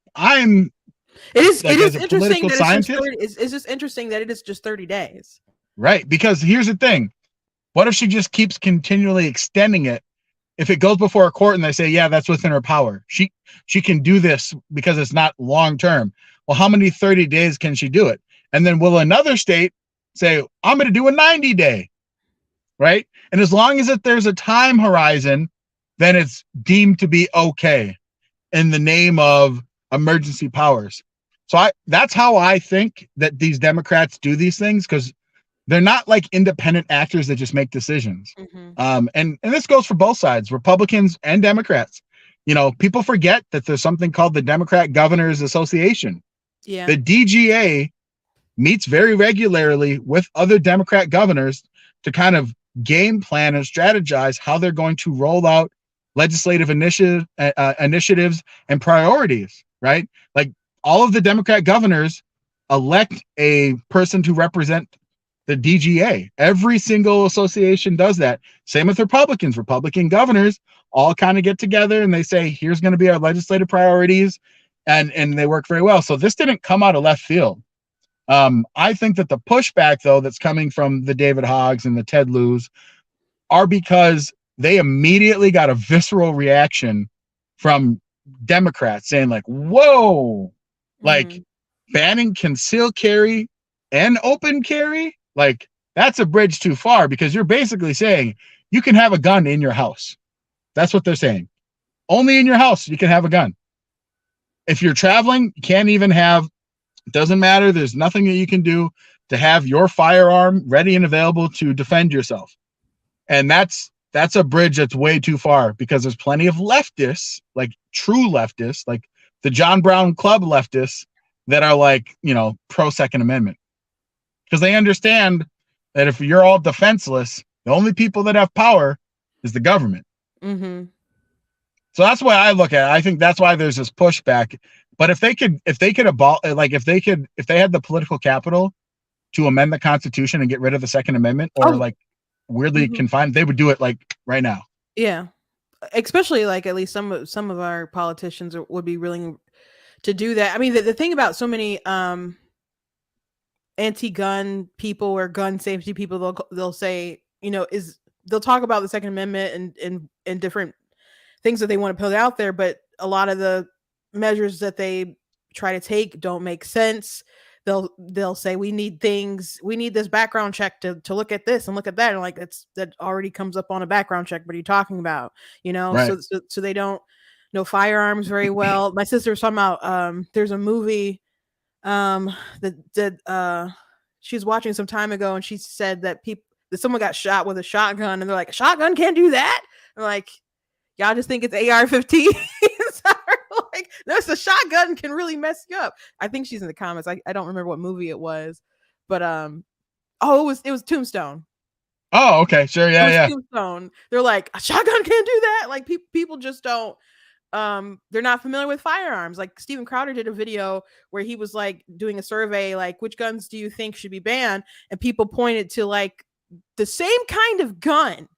[SPEAKER 1] It is
[SPEAKER 8] like,
[SPEAKER 1] it is
[SPEAKER 8] as a
[SPEAKER 1] interesting
[SPEAKER 8] political
[SPEAKER 1] that
[SPEAKER 8] scientist,
[SPEAKER 1] it's just interesting that it is just 30 days.
[SPEAKER 8] right? Because here's the thing. What if she just keeps continually extending it? If it goes before a court and they say, yeah, that's within her power, she can do this because it's not long term. Well, how many 30 days can she do it? And then will another state say, I'm going to do a 90-day, right? And as long as there's a time horizon, then it's deemed to be okay in the name of emergency powers. So that's how I think that these Democrats do these things, because they're not like independent actors that just make decisions. And this goes for both sides, Republicans and Democrats. People forget that there's something called the Democrat Governors Association.
[SPEAKER 1] Yeah.
[SPEAKER 8] The DGA meets very regularly with other Democrat governors to kind of game plan and strategize how they're going to roll out legislative initiatives and priorities, right? Like, all of the Democrat governors elect a person to represent the DGA. Every single association does that. Same with Republicans. Republican governors all kind of get together and they say, here's going to be our legislative priorities, and they work very well. So this didn't come out of left field. I think that the pushback, though, that's coming from the David Hoggs and the Ted Lieu's are because they immediately got a visceral reaction from Democrats saying, like, whoa, like, banning concealed carry and open carry, like, that's a bridge too far, because you're basically saying you can have a gun in your house. That's what they're saying. Only in your house you can have a gun. If you're traveling, you can't even have, it doesn't matter. There's nothing that you can do to have your firearm ready and available to defend yourself. And that's a bridge that's way too far, because there's plenty of leftists, like true leftists, like the John Brown Club leftists, that are like, pro Second Amendment, because they understand that if you're all defenseless, the only people that have power is the government. So that's why I look at it. I think that's why there's this pushback. But if they had the political capital to amend the Constitution and get rid of the Second Amendment, or weirdly confined, they would do it like right now.
[SPEAKER 1] Yeah, especially like at least some of our politicians would be willing to do that. I mean, the thing about so many anti-gun people or gun safety people, they'll say, they'll talk about the Second Amendment and different things that they want to put out there, but a lot of the measures that they try to take don't make sense. They'll say we need this background check to look at this and look at that, and like that already comes up on a background check. What are you talking about?
[SPEAKER 8] Right.
[SPEAKER 1] So they don't know firearms very well. My sister was talking about there's a movie that she was watching some time ago, and she said that someone got shot with a shotgun, and they're like, a shotgun can't do that. I'm like, y'all just think it's AR-15? Like, no, the shotgun can really mess you up. I think she's in the comments. I don't remember what movie it was, but it was Tombstone.
[SPEAKER 8] Oh, okay, sure, yeah.
[SPEAKER 1] Tombstone. They're like, a shotgun can't do that. Like, people just don't. They're not familiar with firearms. Like, Steven Crowder did a video where he was like doing a survey, like, which guns do you think should be banned? And people pointed to like the same kind of gun,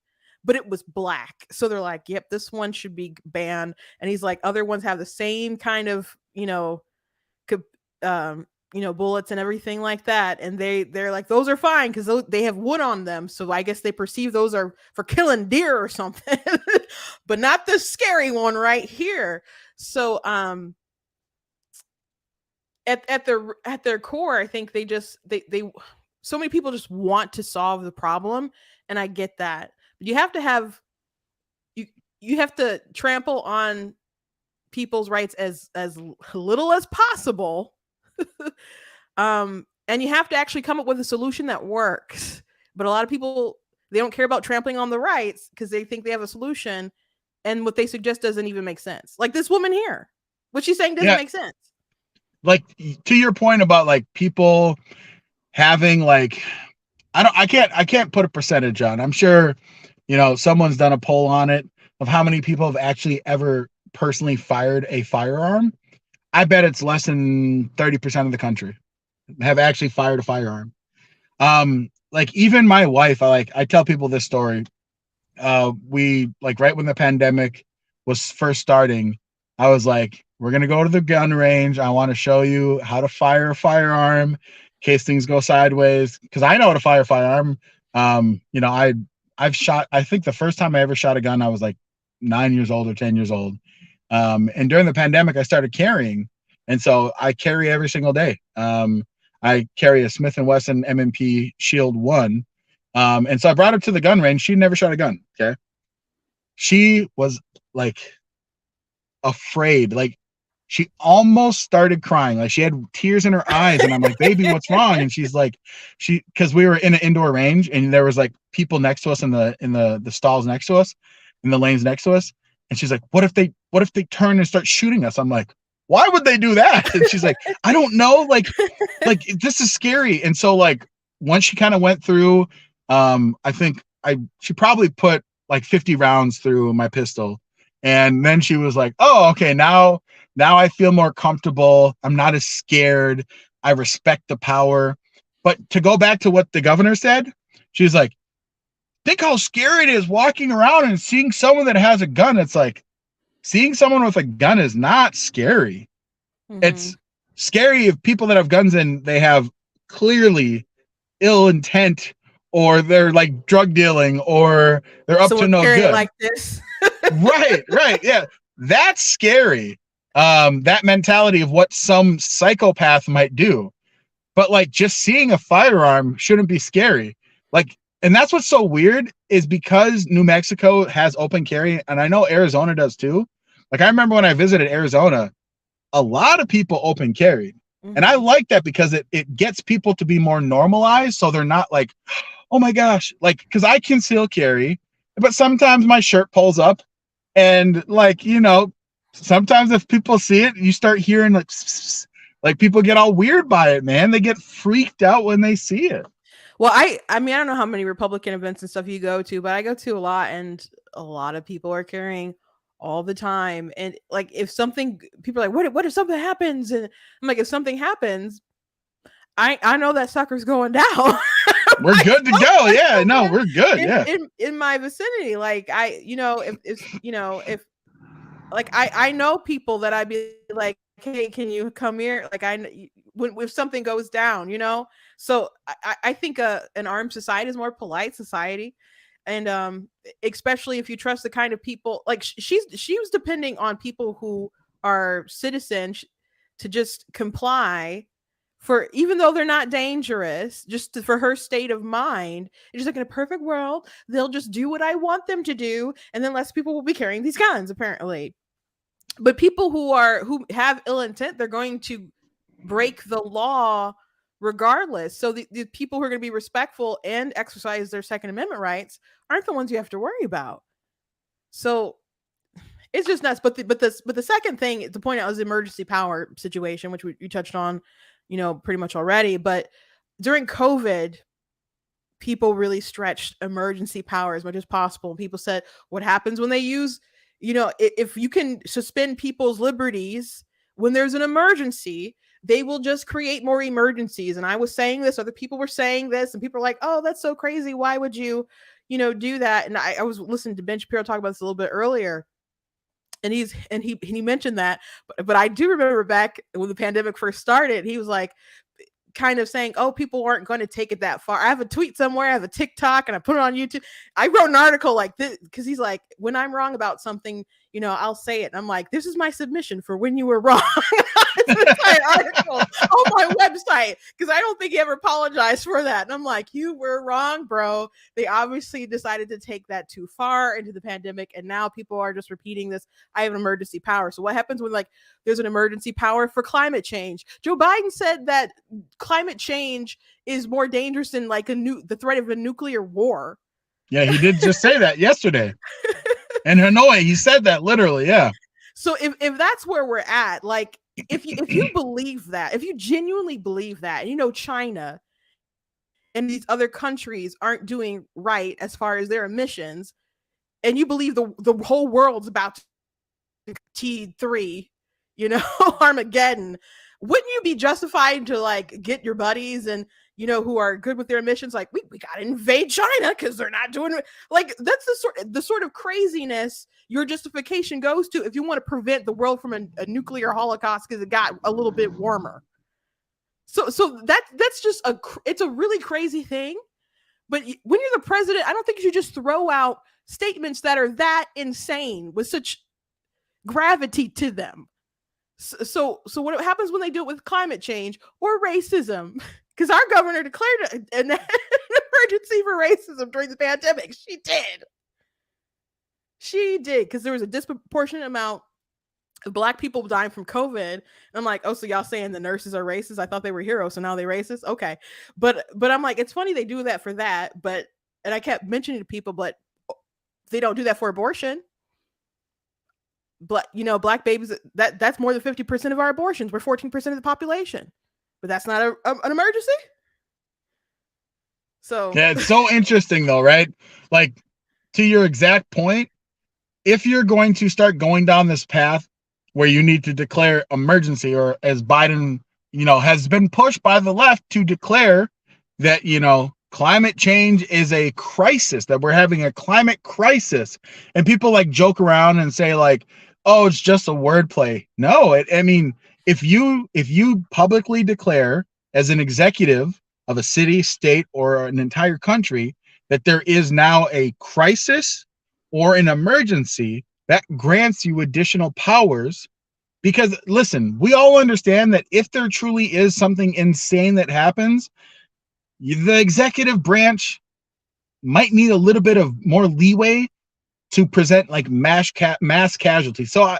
[SPEAKER 1] but it was black. So they're like, yep, this one should be banned. And he's like, other ones have the same kind of, bullets and everything like that. And they're like, those are fine because they have wood on them. So I guess they perceive those are for killing deer or something, but not this scary one right here. So at their core, I think they so many people just want to solve the problem. And I get that. You have to have you have to trample on people's rights as little as possible. And you have to actually come up with a solution that works. But a lot of people, they don't care about trampling on the rights because they think they have a solution, and what they suggest doesn't even make sense. Like this woman here, what she's saying doesn't make sense.
[SPEAKER 8] Like, to your point about like people having like, I can't put a percentage on. I'm sure someone's done a poll on it of how many people have actually ever personally fired a firearm. I bet it's less than 30% of the country have actually fired a firearm. Like, even my wife, I tell people this story. We, like, right when the pandemic was first starting, I was like, we're going to go to the gun range. I want to show you how to fire a firearm in case things go sideways. Because I know how to fire a firearm. You know, I've shot, I think the first time I ever shot a gun, I was like 9 years old or 10 years old. And during the pandemic, I started carrying. And so I carry every single day. I carry a Smith & Wesson M&P Shield 1. And so I brought her to the gun range. She never shot a gun. Okay. She was like afraid. Like she almost started crying. Like she had tears in her eyes. And I'm like, baby, what's wrong? And she's like, because we were in an indoor range and there was like people next to us in the stalls next to us, in the lanes next to us. And she's like, what if they turn and start shooting us? I'm like, why would they do that? And she's like, I don't know. Like this is scary. And so like once she kind of went through, I think she probably put like 50 rounds through my pistol. And then she was like, oh, okay, now I feel more comfortable. I'm not as scared. I respect the power. But to go back to what the governor said, she's like, think how scary it is walking around and seeing someone that has a gun. It's like, seeing someone with a gun is not scary. Mm-hmm. It's scary if people that have guns and they have clearly ill intent, or they're like drug dealing, or they're up to no good.
[SPEAKER 1] Like this.
[SPEAKER 8] right. Yeah. That's scary. That mentality of what some psychopath might do. But like just seeing a firearm shouldn't be scary. Like, and that's what's so weird is because New Mexico has open carry, and I know Arizona does too. Like I remember when I visited Arizona, a lot of people open carried. Mm-hmm. And I like that because it gets people to be more normalized. So they're not like, oh my gosh, like, because I conceal carry, but sometimes my shirt pulls up and like, you know, sometimes if people see it, you start hearing like people get all weird by it, man. They get freaked out when they see it.
[SPEAKER 1] Well, I mean, I don't know how many Republican events and stuff you go to, but I go to a lot, and a lot of people are carrying all the time. And like, if something, people are like, what if something happens? And I'm like, if something happens, I know that sucker's going down.
[SPEAKER 8] We're good to go. Yeah, no, we're good.
[SPEAKER 1] In my vicinity, like if like I know people that I'd be like, hey, can you come here? Like if something goes down, you know. So I think an armed society is more polite society, and especially if you trust the kind of people like she was depending on people who are citizens to just comply, for even though they're not dangerous, just for her state of mind. It's just like, in a perfect world, they'll just do what I want them to do, and then less people will be carrying these guns, apparently. But people who have ill intent, they're going to break the law regardless. So the people who are going to be respectful and exercise their Second Amendment rights aren't the ones you have to worry about. So it's just nuts. But the second thing to point out is the emergency power situation, which we touched on, you know, pretty much already. But during COVID, people really stretched emergency power as much as possible. People said, what happens when they use, you know, if you can suspend people's liberties when there's an emergency, they will just create more emergencies. And I was saying this, other people were saying this, and people are like, oh, that's so crazy. Why would you, you know, do that? And I was listening to Ben Shapiro talk about this a little bit earlier. And he mentioned that, but I do remember back when the pandemic first started, he was like, kind of saying, oh, people aren't going to take it that far. I have a tweet somewhere, I have a TikTok, and I put it on YouTube. I wrote an article like this because he's like, when I'm wrong about something, you know, I'll say it. And I'm like, this is my submission for when you were wrong. It's an entire article on my website, because I don't think he ever apologized for that. And I'm like, you were wrong, bro. They obviously decided to take that too far into the pandemic, and now people are just repeating this. I have an emergency power. So what happens when like there's an emergency power for climate change? Joe Biden said that climate change is more dangerous than like the threat of a nuclear war.
[SPEAKER 8] Yeah, he did just say that yesterday. In Hanoi, he said that literally. Yeah.
[SPEAKER 1] So if that's where we're at, like if you believe that, if you genuinely believe that, you know, China and these other countries aren't doing right as far as their emissions, and you believe the whole world's about to T3, you know, Armageddon, wouldn't you be justified to like get your buddies and, who are good with their emissions, like we got to invade China because they're not doing it. Like that's the sort of craziness your justification goes to if you want to prevent the world from a nuclear holocaust because it got a little bit warmer. So that's just it's a really crazy thing. But when you're the president, I don't think you should just throw out statements that are that insane with such gravity to them. So what happens when they do it with climate change or racism? Because our governor declared an emergency for racism during the pandemic. She did, because there was a disproportionate amount of Black people dying from COVID. And I'm like, oh, so y'all saying the nurses are racist? I thought they were heroes, so now they're racist? Okay. But I'm like, it's funny they do that for that, and I kept mentioning to people, but they don't do that for abortion. Black babies, that's more than 50% of our abortions. We're 14% of the population, but that's not an emergency. So
[SPEAKER 8] yeah, it's so interesting though, right? Like, to your exact point, if you're going to start going down this path where you need to declare emergency, or as Biden, has been pushed by the left to declare that, climate change is a crisis, that we're having a climate crisis, and people like joke around and say like, oh, it's just a wordplay. No, if you publicly declare as an executive of a city, state, or an entire country that there is now a crisis or an emergency, that grants you additional powers. Because listen, we all understand that if there truly is something insane that happens, the executive branch might need a little bit of more leeway to present like mass casualties. So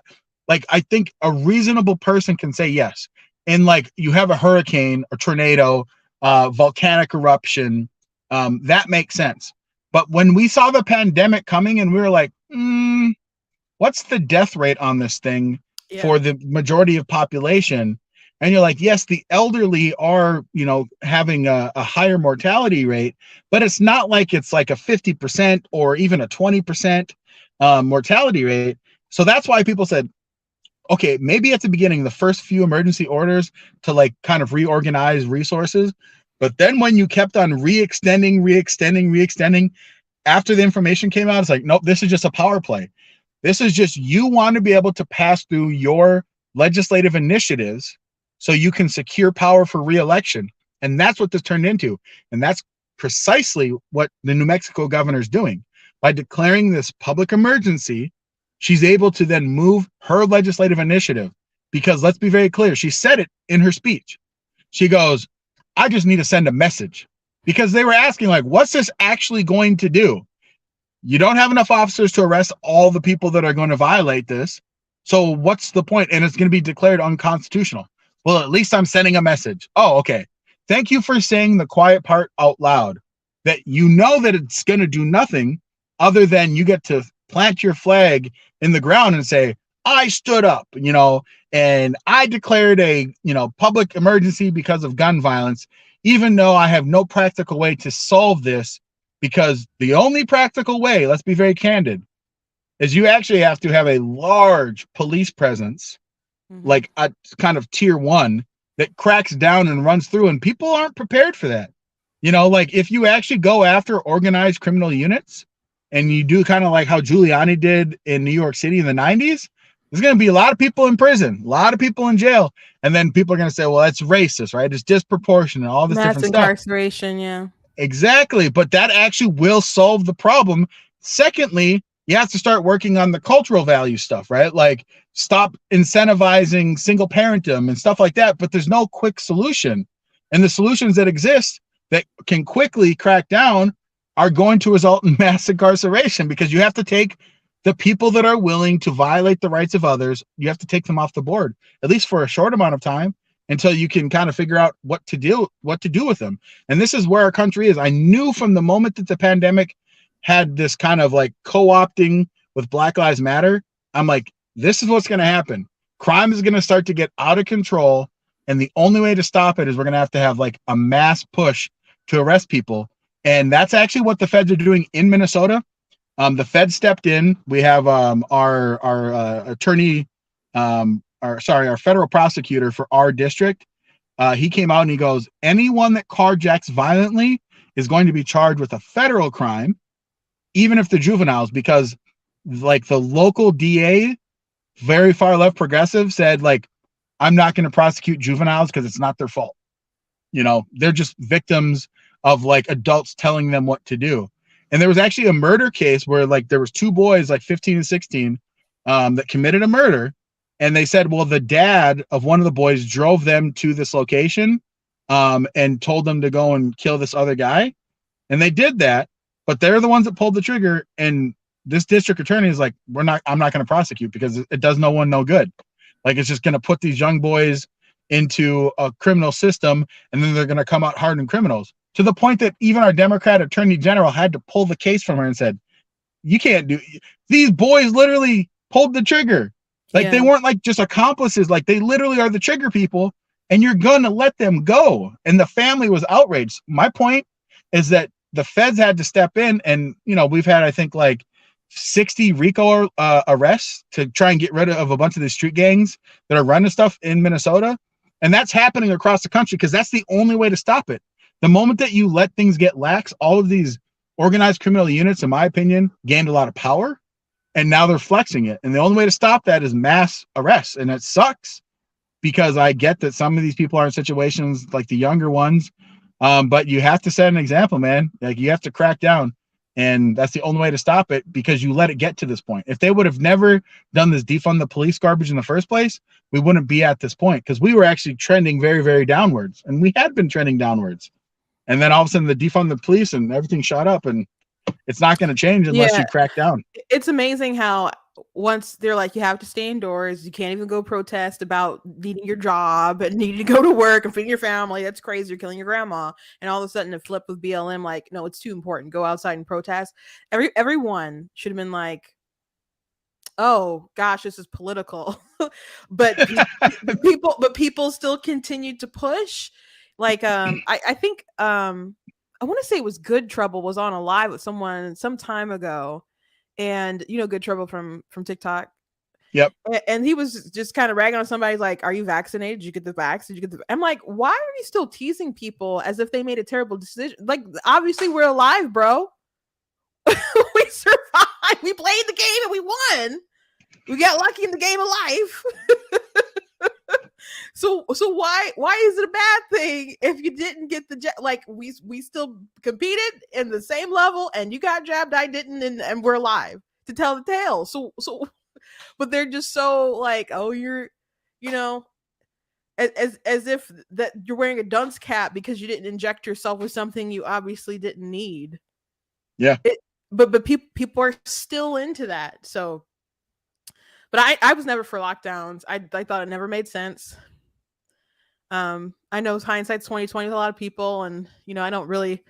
[SPEAKER 8] I think a reasonable person can say yes. And like you have a hurricane, a tornado, volcanic eruption, that makes sense. But when we saw the pandemic coming and we were like, what's the death rate on this thing for the majority of population? And you're like, yes, the elderly are, having a higher mortality rate, but it's not like it's like a 50% or even a 20% mortality rate. So that's why people said, okay, maybe at the beginning, the first few emergency orders to like kind of reorganize resources. But then when you kept on re-extending, after the information came out, it's like, nope, this is just a power play. This is just, you want to be able to pass through your legislative initiatives so you can secure power for re-election. And that's what this turned into. And that's precisely what the New Mexico governor is doing. By declaring this public emergency, she's able to then move her legislative initiative. Because let's be very clear, she said it in her speech. She goes, I just need to send a message. Because they were asking, like, what's this actually going to do? You don't have enough officers to arrest all the people that are going to violate this. So what's the point? And it's going to be declared unconstitutional. Well, at least I'm sending a message. Oh, okay. Thank you for saying the quiet part out loud, that you know that it's going to do nothing other than you get to plant your flag in the ground and say, I stood up, and I declared a, public emergency because of gun violence, even though I have no practical way to solve this, because the only practical way, let's be very candid, is you actually have to have a large police presence, like a kind of tier 1 that cracks down and runs through, and people aren't prepared for that. Like if you actually go after organized criminal units and you do kind of like how Giuliani did in New York City in the 90s, there's going to be a lot of people in prison, a lot of people in jail. And then people are going to say, well, that's racist, right? It's disproportionate, all this
[SPEAKER 1] mass
[SPEAKER 8] different stuff.
[SPEAKER 1] Incarceration, yeah.
[SPEAKER 8] Exactly. But that actually will solve the problem. Secondly, you have to start working on the cultural value stuff, right? Like stop incentivizing single parentum and stuff like that. But there's no quick solution. And the solutions that exist that can quickly crack down are going to result in mass incarceration, because you have to take the people that are willing to violate the rights of others, you have to take them off the board, at least for a short amount of time, until you can kind of figure out what to do with them. And this is where our country is. I knew from the moment that the pandemic had this kind of like co-opting with Black Lives Matter, I'm like, this is what's going to happen. Crime is going to start to get out of control. And the only way to stop it is we're going to have like a mass push to arrest people. And that's actually what the feds are doing in Minnesota. The Fed stepped in. We have our attorney, our federal prosecutor for our district he came out and he goes, anyone that carjacks violently is going to be charged with a federal crime, even if they're juveniles, because like the local DA, very far left progressive, said like, I'm not going to prosecute juveniles because it's not their fault. You know, they're just victims of like adults telling them what to do. And there was actually a murder case where like there was two boys, like 15 and 16, that committed a murder. And they said, well, the dad of one of the boys drove them to this location, and told them to go and kill this other guy. And they did that, but they're the ones that pulled the trigger. And this district attorney is like, I'm not going to prosecute because it does no one no good. Like, it's just going to put these young boys into a criminal system, and then they're going to come out hardened criminals, to the point that even our Democrat attorney general had to pull the case from her and said, you can't do, these boys literally pulled the trigger. Like, they weren't like just accomplices. Like, they literally are the trigger people, and you're going to let them go. And the family was outraged. My point is that the feds had to step in, and, you know, we've had, I think, like 60 RICO arrests to try and get rid of a bunch of the street gangs that are running stuff in Minnesota. And that's happening across the country because that's the only way to stop it. The moment that you let things get lax, all of these organized criminal units, in my opinion, gained a lot of power, and now they're flexing it. And the only way to stop that is mass arrests. And it sucks because I get that some of these people are in situations like the younger ones, but you have to set an example, man. Like, you have to crack down. And that's the only way to stop it, because you let it get to this point. If they would have never done this defund the police garbage in the first place, we wouldn't be at this point, because we were actually trending very, very downwards, and we had been trending downwards. And then all of a sudden the defund the police and everything shot up, and it's not going to change unless you crack down.
[SPEAKER 1] It's amazing how once they're like, you have to stay indoors, you can't even go protest about needing your job and needing to go to work and feeding your family. That's crazy. You're killing your grandma. And all of a sudden it flipped with BLM. Like, no, it's too important. Go outside and protest. Everyone should have been like, oh gosh, this is political. but people still continued to push. Like, I think, I want to say it was Good Trouble was on a live with someone some time ago. And you know, Good Trouble from TikTok.
[SPEAKER 8] Yep.
[SPEAKER 1] And he was just kind of ragging on somebody like, are you vaccinated? Did you get the vax? Did you get the, I'm like, why are you still teasing people as if they made a terrible decision? Like, obviously we're alive, bro. We survived. We played the game and we won. We got lucky in the game of life. So why is it a bad thing if you didn't get the jab? Like, we still competed in the same level, and you got jabbed, I didn't, and we're alive to tell the tale. So but they're just so like, oh, you're, you know, as if that you're wearing a dunce cap because you didn't inject yourself with something you obviously didn't need.
[SPEAKER 8] Yeah.
[SPEAKER 1] But people are still into that. So, but I was never for lockdowns. I thought it never made sense. I know hindsight's 2020 with a lot of people, and you know, I don't really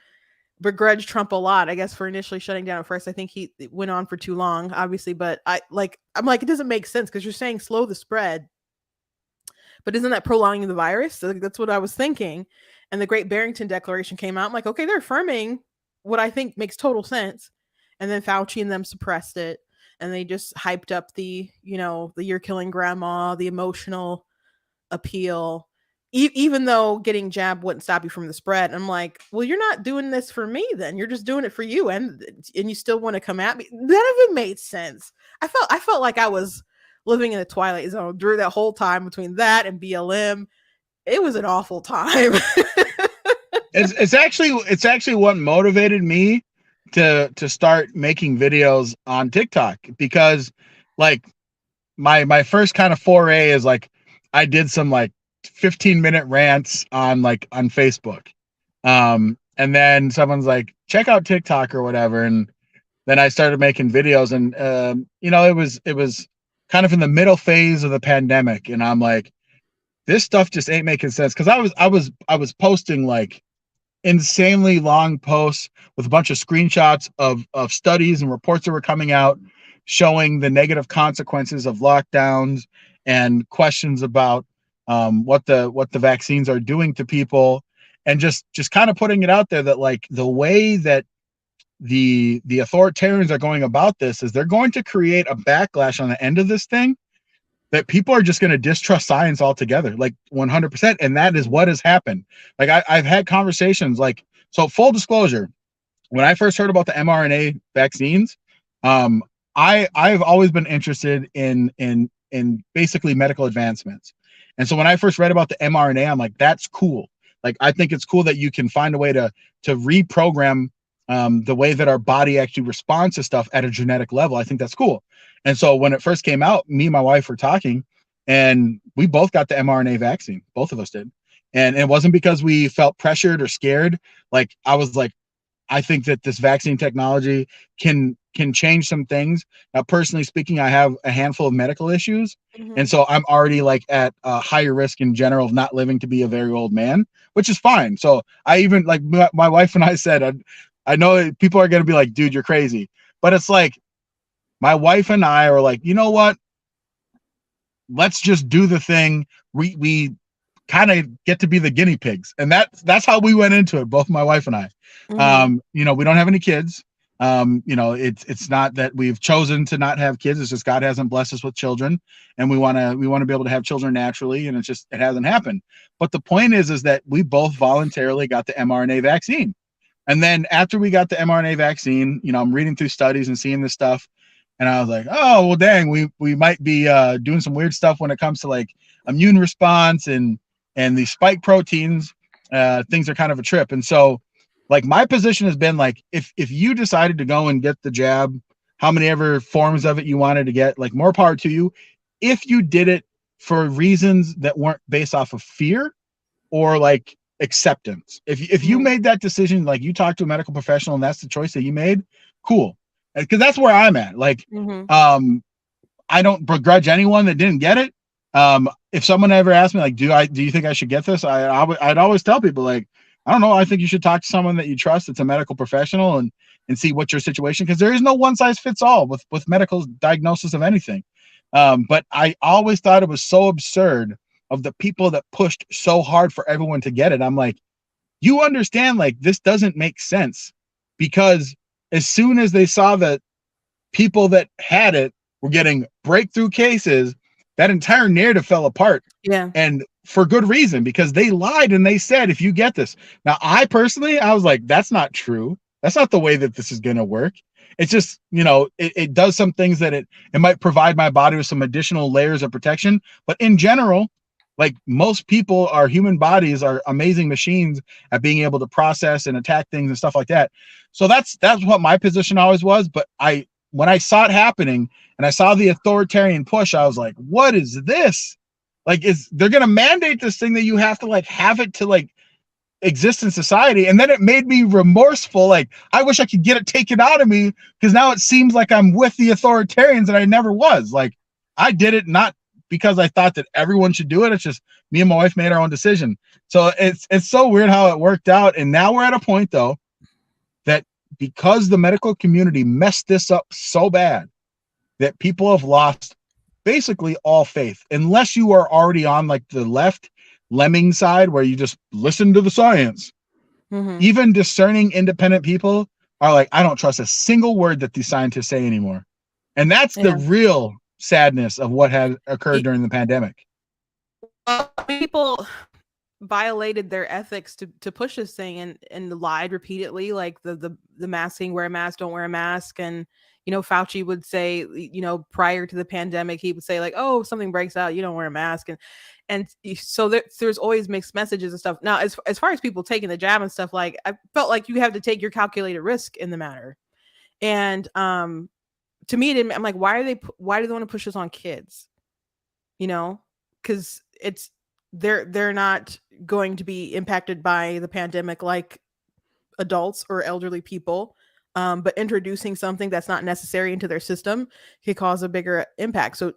[SPEAKER 1] begrudge Trump a lot, I guess, for initially shutting down at first. I think he went on for too long, obviously, but I'm like, it doesn't make sense because you're saying slow the spread, but isn't that prolonging the virus? So that's what I was thinking. And the Great Barrington Declaration came out. I'm like, okay, they're affirming what I think makes total sense. And then Fauci and them suppressed it, and they just hyped up the, you know, the you're killing grandma, the emotional appeal. Even though getting jabbed wouldn't stop you from the spread. I'm like, well, you're not doing this for me then. You're just doing it for you. And you still want to come at me. None of it made sense. I felt like I was living in the Twilight Zone during that whole time between that and BLM. It was an awful time.
[SPEAKER 8] It's actually what motivated me to start making videos on TikTok, because like my first kind of foray is like, I did some like 15-minute rants on Facebook. And then someone's like, check out TikTok or whatever. And then I started making videos, and you know, it was kind of in the middle phase of the pandemic. And I'm like, this stuff just ain't making sense. Cause I was posting like insanely long posts with a bunch of screenshots of studies and reports that were coming out showing the negative consequences of lockdowns and questions about what the vaccines are doing to people, and just kind of putting it out there that like the way that the authoritarians are going about this is they're going to create a backlash on the end of this thing that people are just going to distrust science altogether, like 100%. And that is what has happened. Like I've had conversations like, so full disclosure, when I first heard about the mRNA vaccines, I've always been interested in basically medical advancements. And so when I first read about the mRNA, I'm like, that's cool. Like, I think it's cool that you can find a way to reprogram the way that our body actually responds to stuff at a genetic level. I think that's cool. And so when it first came out, me and my wife were talking, and we both got the mRNA vaccine. Both of us did. And it wasn't because we felt pressured or scared. Like, I was like, I think that this vaccine technology can change some things. Now, personally speaking, I have a handful of medical issues. And so I'm already like at a higher risk in general of not living to be a very old man, which is fine. So I even, like, my wife and I said, I know people are going to be like, dude, you're crazy. But it's like, my wife and I are like, you know what? Let's just do the thing. We kind of get to be the guinea pigs. And that's how we went into it, both my wife and I. We don't have any kids. It's not that we've chosen to not have kids. It's just God hasn't blessed us with children, and we want to be able to have children naturally, and it hasn't happened. But the point is that we both voluntarily got the mRNA vaccine. And then after we got the mRNA vaccine, I'm reading through studies and seeing this stuff, and I was like, oh, well, dang, we might be doing some weird stuff when it comes to like immune response and these spike proteins. Things are kind of a trip. And so, like, my position has been like, if you decided to go and get the jab, how many ever forms of it you wanted to get, like, more power to you. If you did it for reasons that weren't based off of fear or like acceptance, if you made that decision, like, you talked to a medical professional and that's the choice that you made, cool. Because that's where I'm at. Like, I don't begrudge anyone that didn't get it. If someone ever asked me, like, do you think I should get this? I'd always tell people, like, I don't know. I think you should talk to someone that you trust. That's a medical professional and see what your situation, because there is no one size fits all with medical diagnosis of anything. But I always thought it was so absurd of the people that pushed so hard for everyone to get it. I'm like, you understand, like, this doesn't make sense, because as soon as they saw that people that had it were getting breakthrough cases, that entire narrative fell apart.
[SPEAKER 1] Yeah.
[SPEAKER 8] And for good reason, because they lied and they said, if you get this. Now, I personally, I was like, that's not true. That's not the way that this is going to work. It's just, it does some things that it might provide my body with some additional layers of protection. But in general, like, most people, our human bodies are amazing machines at being able to process and attack things and stuff like that. So that's what my position always was. But when I saw it happening and I saw the authoritarian push, I was like, what is this? Like, they're going to mandate this thing that you have to, like, have it to, like, exist in society. And then it made me remorseful. Like, I wish I could get it taken out of me, because now it seems like I'm with the authoritarians, and I never was. Like, I did it not because I thought that everyone should do it. It's just me and my wife made our own decision. So it's so weird how it worked out. And now we're at a point, though, that because the medical community messed this up so bad, that people have lost basically all faith, unless you are already on, like, the left lemming side where you just listen to the science. Even discerning independent people are like, I don't trust a single word that these scientists say anymore. And that's the real sadness of what had occurred during the pandemic.
[SPEAKER 1] People violated their ethics to push this thing and lied repeatedly, like the masking, wear a mask, don't wear a mask. And Fauci would say, prior to the pandemic, he would say, like, oh, if something breaks out, you don't wear a mask. And so there's always mixed messages and stuff. Now, as far as people taking the jab and stuff, like, I felt like you have to take your calculated risk in the matter. And to me, I'm like, why do they want to push this on kids? Because they're not going to be impacted by the pandemic like adults or elderly people. But introducing something that's not necessary into their system could cause a bigger impact. So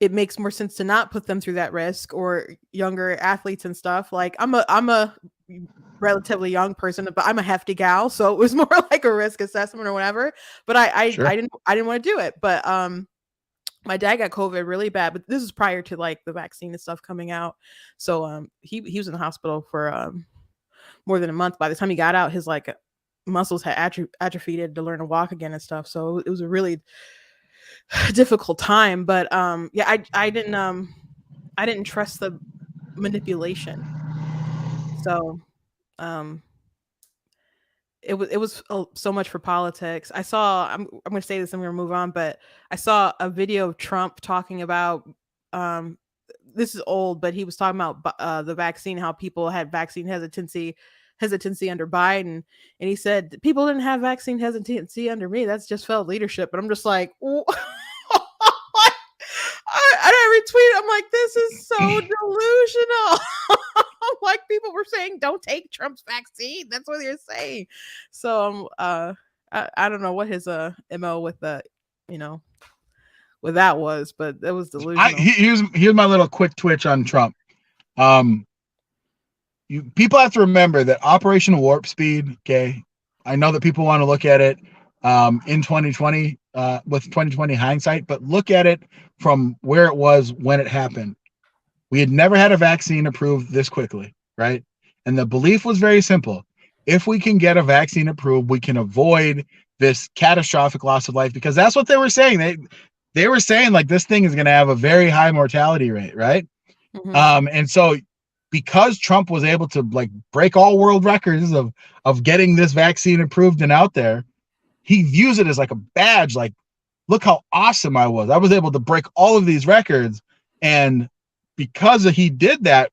[SPEAKER 1] it makes more sense to not put them through that risk, or younger athletes and stuff. Like, I'm a relatively young person, but I'm a hefty gal, so it was more like a risk assessment or whatever. But I didn't want to do it. But my dad got COVID really bad, but this is prior to, like, the vaccine and stuff coming out. So he was in the hospital for more than a month. By the time he got out, his, like, muscles had atrophied to learn to walk again and stuff. So it was a really difficult time. But yeah, I didn't trust the manipulation. So it was so much for politics. I'm going to say this, I'm going to move on, but I saw a video of Trump talking about um this is old, but he was talking about the vaccine, how people had vaccine hesitancy under Biden, and he said people didn't have vaccine hesitancy under me. That's just failed leadership. But I'm just like, I retweeted. I'm like, this is so delusional. Like people were saying, don't take Trump's vaccine. That's what they're saying. So I don't know what his mo with the with that was, but that was delusional.
[SPEAKER 8] Here's my little quick twitch on Trump. People have to remember that Operation Warp Speed. Okay, I know that people want to look at it in 2020 with 2020 hindsight, but look at it from where it was when it happened. We had never had a vaccine approved this quickly, right? And the belief was very simple. If we can get a vaccine approved, we can avoid this catastrophic loss of life, because that's what they were saying. They were saying like this thing is going to have a very high mortality rate, right? Mm-hmm. And so because Trump was able to like break all world records of getting this vaccine approved and out there, he views it as like a badge. Like, look how awesome I was. I was able to break all of these records. And because he did that,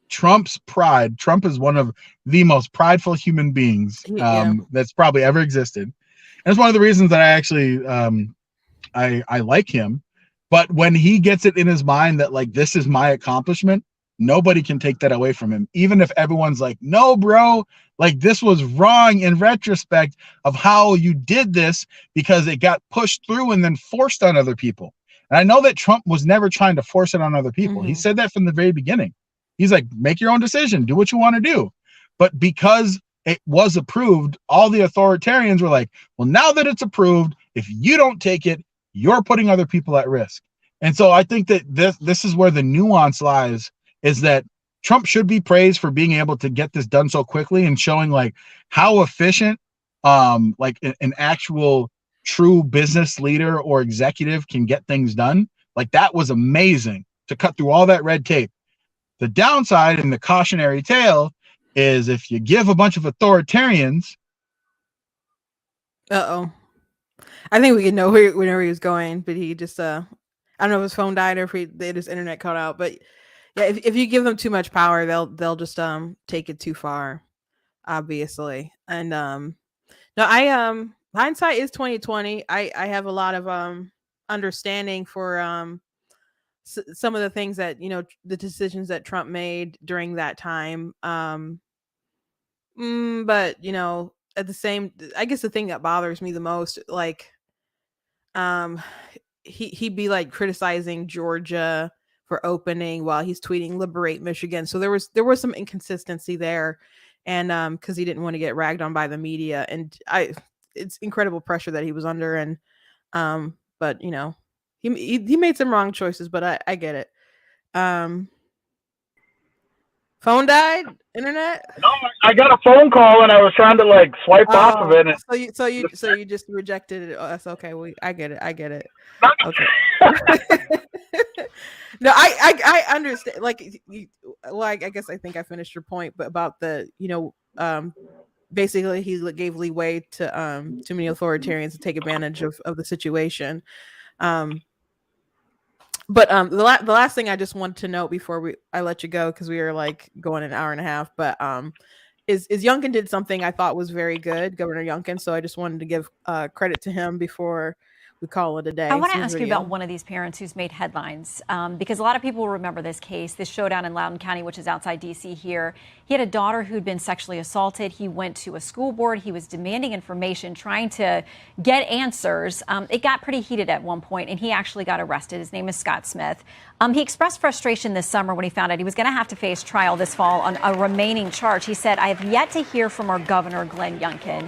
[SPEAKER 8] Trump's pride, Trump is one of the most prideful human beings that's probably ever existed. And it's one of the reasons that I actually, I like him. But when he gets it in his mind that like, this is my accomplishment, nobody can take that away from him. Even if everyone's like, no, bro, like this was wrong in retrospect of how you did this because it got pushed through and then forced on other people. And I know that Trump was never trying to force it on other people. Mm-hmm. He said that from the very beginning. He's like, make your own decision, do what you want to do. But because it was approved, all the authoritarians were like, well, now that it's approved, if you don't take it, you're putting other people at risk. And so I think that this is where the nuance lies, is that Trump should be praised for being able to get this done so quickly and showing like how efficient like an actual true business leader or executive can get things done. Like that was amazing to cut through all that red tape. The downside and the cautionary tale is if you give a bunch of authoritarians.
[SPEAKER 1] I think we could know where he was going, but he just I don't know if his phone died or if his internet cut out. But yeah, if you give them too much power, they'll just take it too far, obviously. And no, hindsight is 2020. I have a lot of understanding for some of the things that the decisions that Trump made during that time. But at the same, I guess the thing that bothers me the most, like, he'd be like criticizing Georgia for opening while he's tweeting "Liberate Michigan." So there was some inconsistency there, and because he didn't want to get ragged on by the media, and it's incredible pressure that he was under, and but he made some wrong choices, but I get it. Phone died, internet.
[SPEAKER 2] No, I got a phone call and I was trying to like swipe off of it.
[SPEAKER 1] So you just rejected it. Oh, that's okay. I get it. Okay. No, I understand. Like, I guess I think I finished your point, but about the basically he gave leeway to too many authoritarians to take advantage of the situation. But the last thing I just wanted to note before I let you go, because we are like going an hour and a half, but is Youngkin did something I thought was very good, Governor Youngkin. So I just wanted to give credit to him before we call it a day.
[SPEAKER 11] I want to ask you about one of these parents who's made headlines because a lot of people will remember this case, this showdown in Loudoun County, which is outside D.C. here. He had a daughter who'd been sexually assaulted. He went to a school board. He was demanding information, trying to get answers. It got pretty heated at one point, and he actually got arrested. His name is Scott Smith. He expressed frustration this summer when he found out he was going to have to face trial this fall on a remaining charge. He said, "I have yet to hear from our governor, Glenn Youngkin."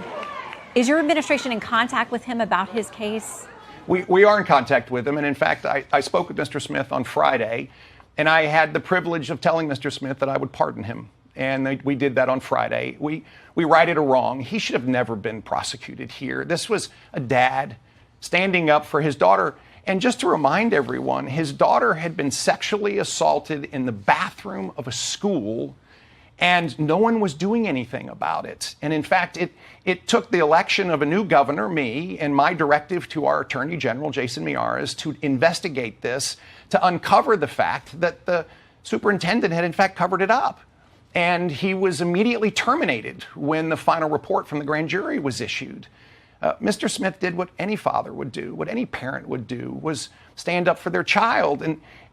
[SPEAKER 11] Is your administration in contact with him about his case?
[SPEAKER 12] We are in contact with him. And in fact, I spoke with Mr. Smith on Friday, and I had the privilege of telling Mr. Smith that I would pardon him. And we did that on Friday. We righted a wrong. He should have never been prosecuted here. This was a dad standing up for his daughter. And just to remind everyone, his daughter had been sexually assaulted in the bathroom of a school, and no one was doing anything about it. And in fact, it took the election of a new governor, me, and my directive to our Attorney General, Jason Miyares, to investigate this, to uncover the fact that the superintendent had in fact covered it up. And he was immediately terminated when the final report from the grand jury was issued. Mr. Smith did what any father would do, what any parent would do, was stand up for their child.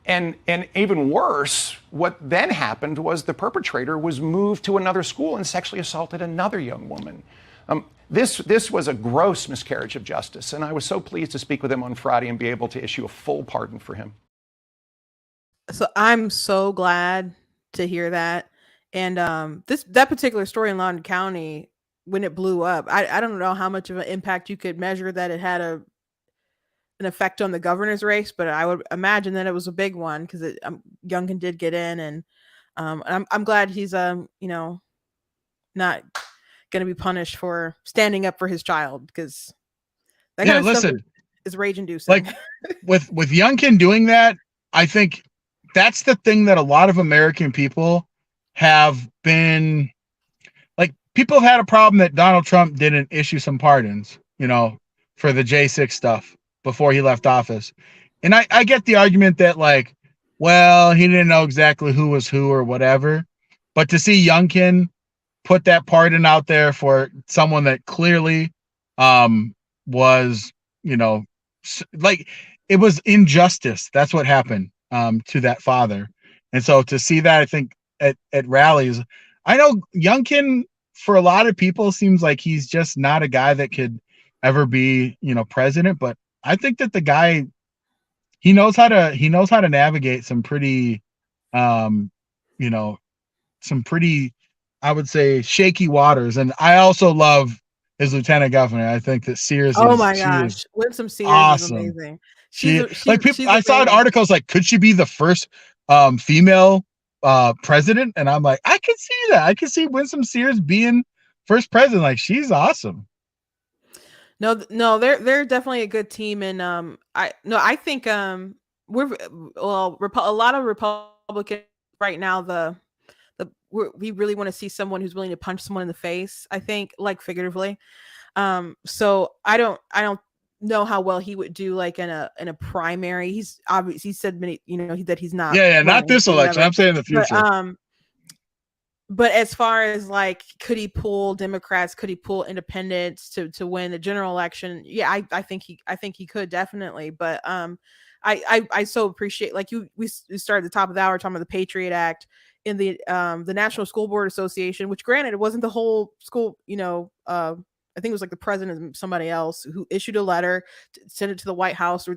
[SPEAKER 12] And even worse, what then happened was the perpetrator was moved to another school and sexually assaulted another young woman. This was a gross miscarriage of justice, and I was so pleased to speak with him on Friday and be able to issue a full pardon for him.
[SPEAKER 1] So I'm so glad to hear that. And that particular story in Loudoun County, when it blew up, I don't know how much of an impact you could measure that it had an effect on the governor's race, but I would imagine that it was a big one because Youngkin did get in, and I'm glad he's not going to be punished for standing up for his child, because that kind of stuff is rage inducing.
[SPEAKER 8] Like with Youngkin doing that, I think that's the thing that a lot of American people have been like. People have had a problem that Donald Trump didn't issue some pardons, for the J6 stuff before he left office. And I get the argument that, like, well, he didn't know exactly who was who or whatever. But to see Youngkin put that pardon out there for someone that clearly was, like, it was injustice. That's what happened to that father. And so to see that, I think at rallies, I know Youngkin, for a lot of people, seems like he's just not a guy that could ever be, president. But I think that the guy, he knows how to navigate some pretty, some pretty, I would say, shaky waters. And I also love his lieutenant governor. I think that Sears.
[SPEAKER 1] Oh my gosh, Winsome Sears
[SPEAKER 8] awesome.
[SPEAKER 1] is amazing.
[SPEAKER 8] I saw articles like, could she be the first female president? And I'm like, I can see that. I can see Winsome Sears being first president. Like, she's awesome.
[SPEAKER 1] No, they're definitely a good team, and I think a lot of Republicans right now, we really want to see someone who's willing to punch someone in the face. I think, like, figuratively. So I don't know how well he would do, like, in a primary. He's obviously, he said many, that he's not.
[SPEAKER 8] Yeah, not this election. I'm saying in the future.
[SPEAKER 1] But as far as, like, could he pull Democrats? Could he pull independents to win the general election? Yeah, I think he could definitely. But I so appreciate, like, we started at the top of the hour talking about the Patriot Act in the National School Board Association, which, granted, it wasn't the whole school. I think it was like the president and somebody else who issued a letter, sent it to the White House, they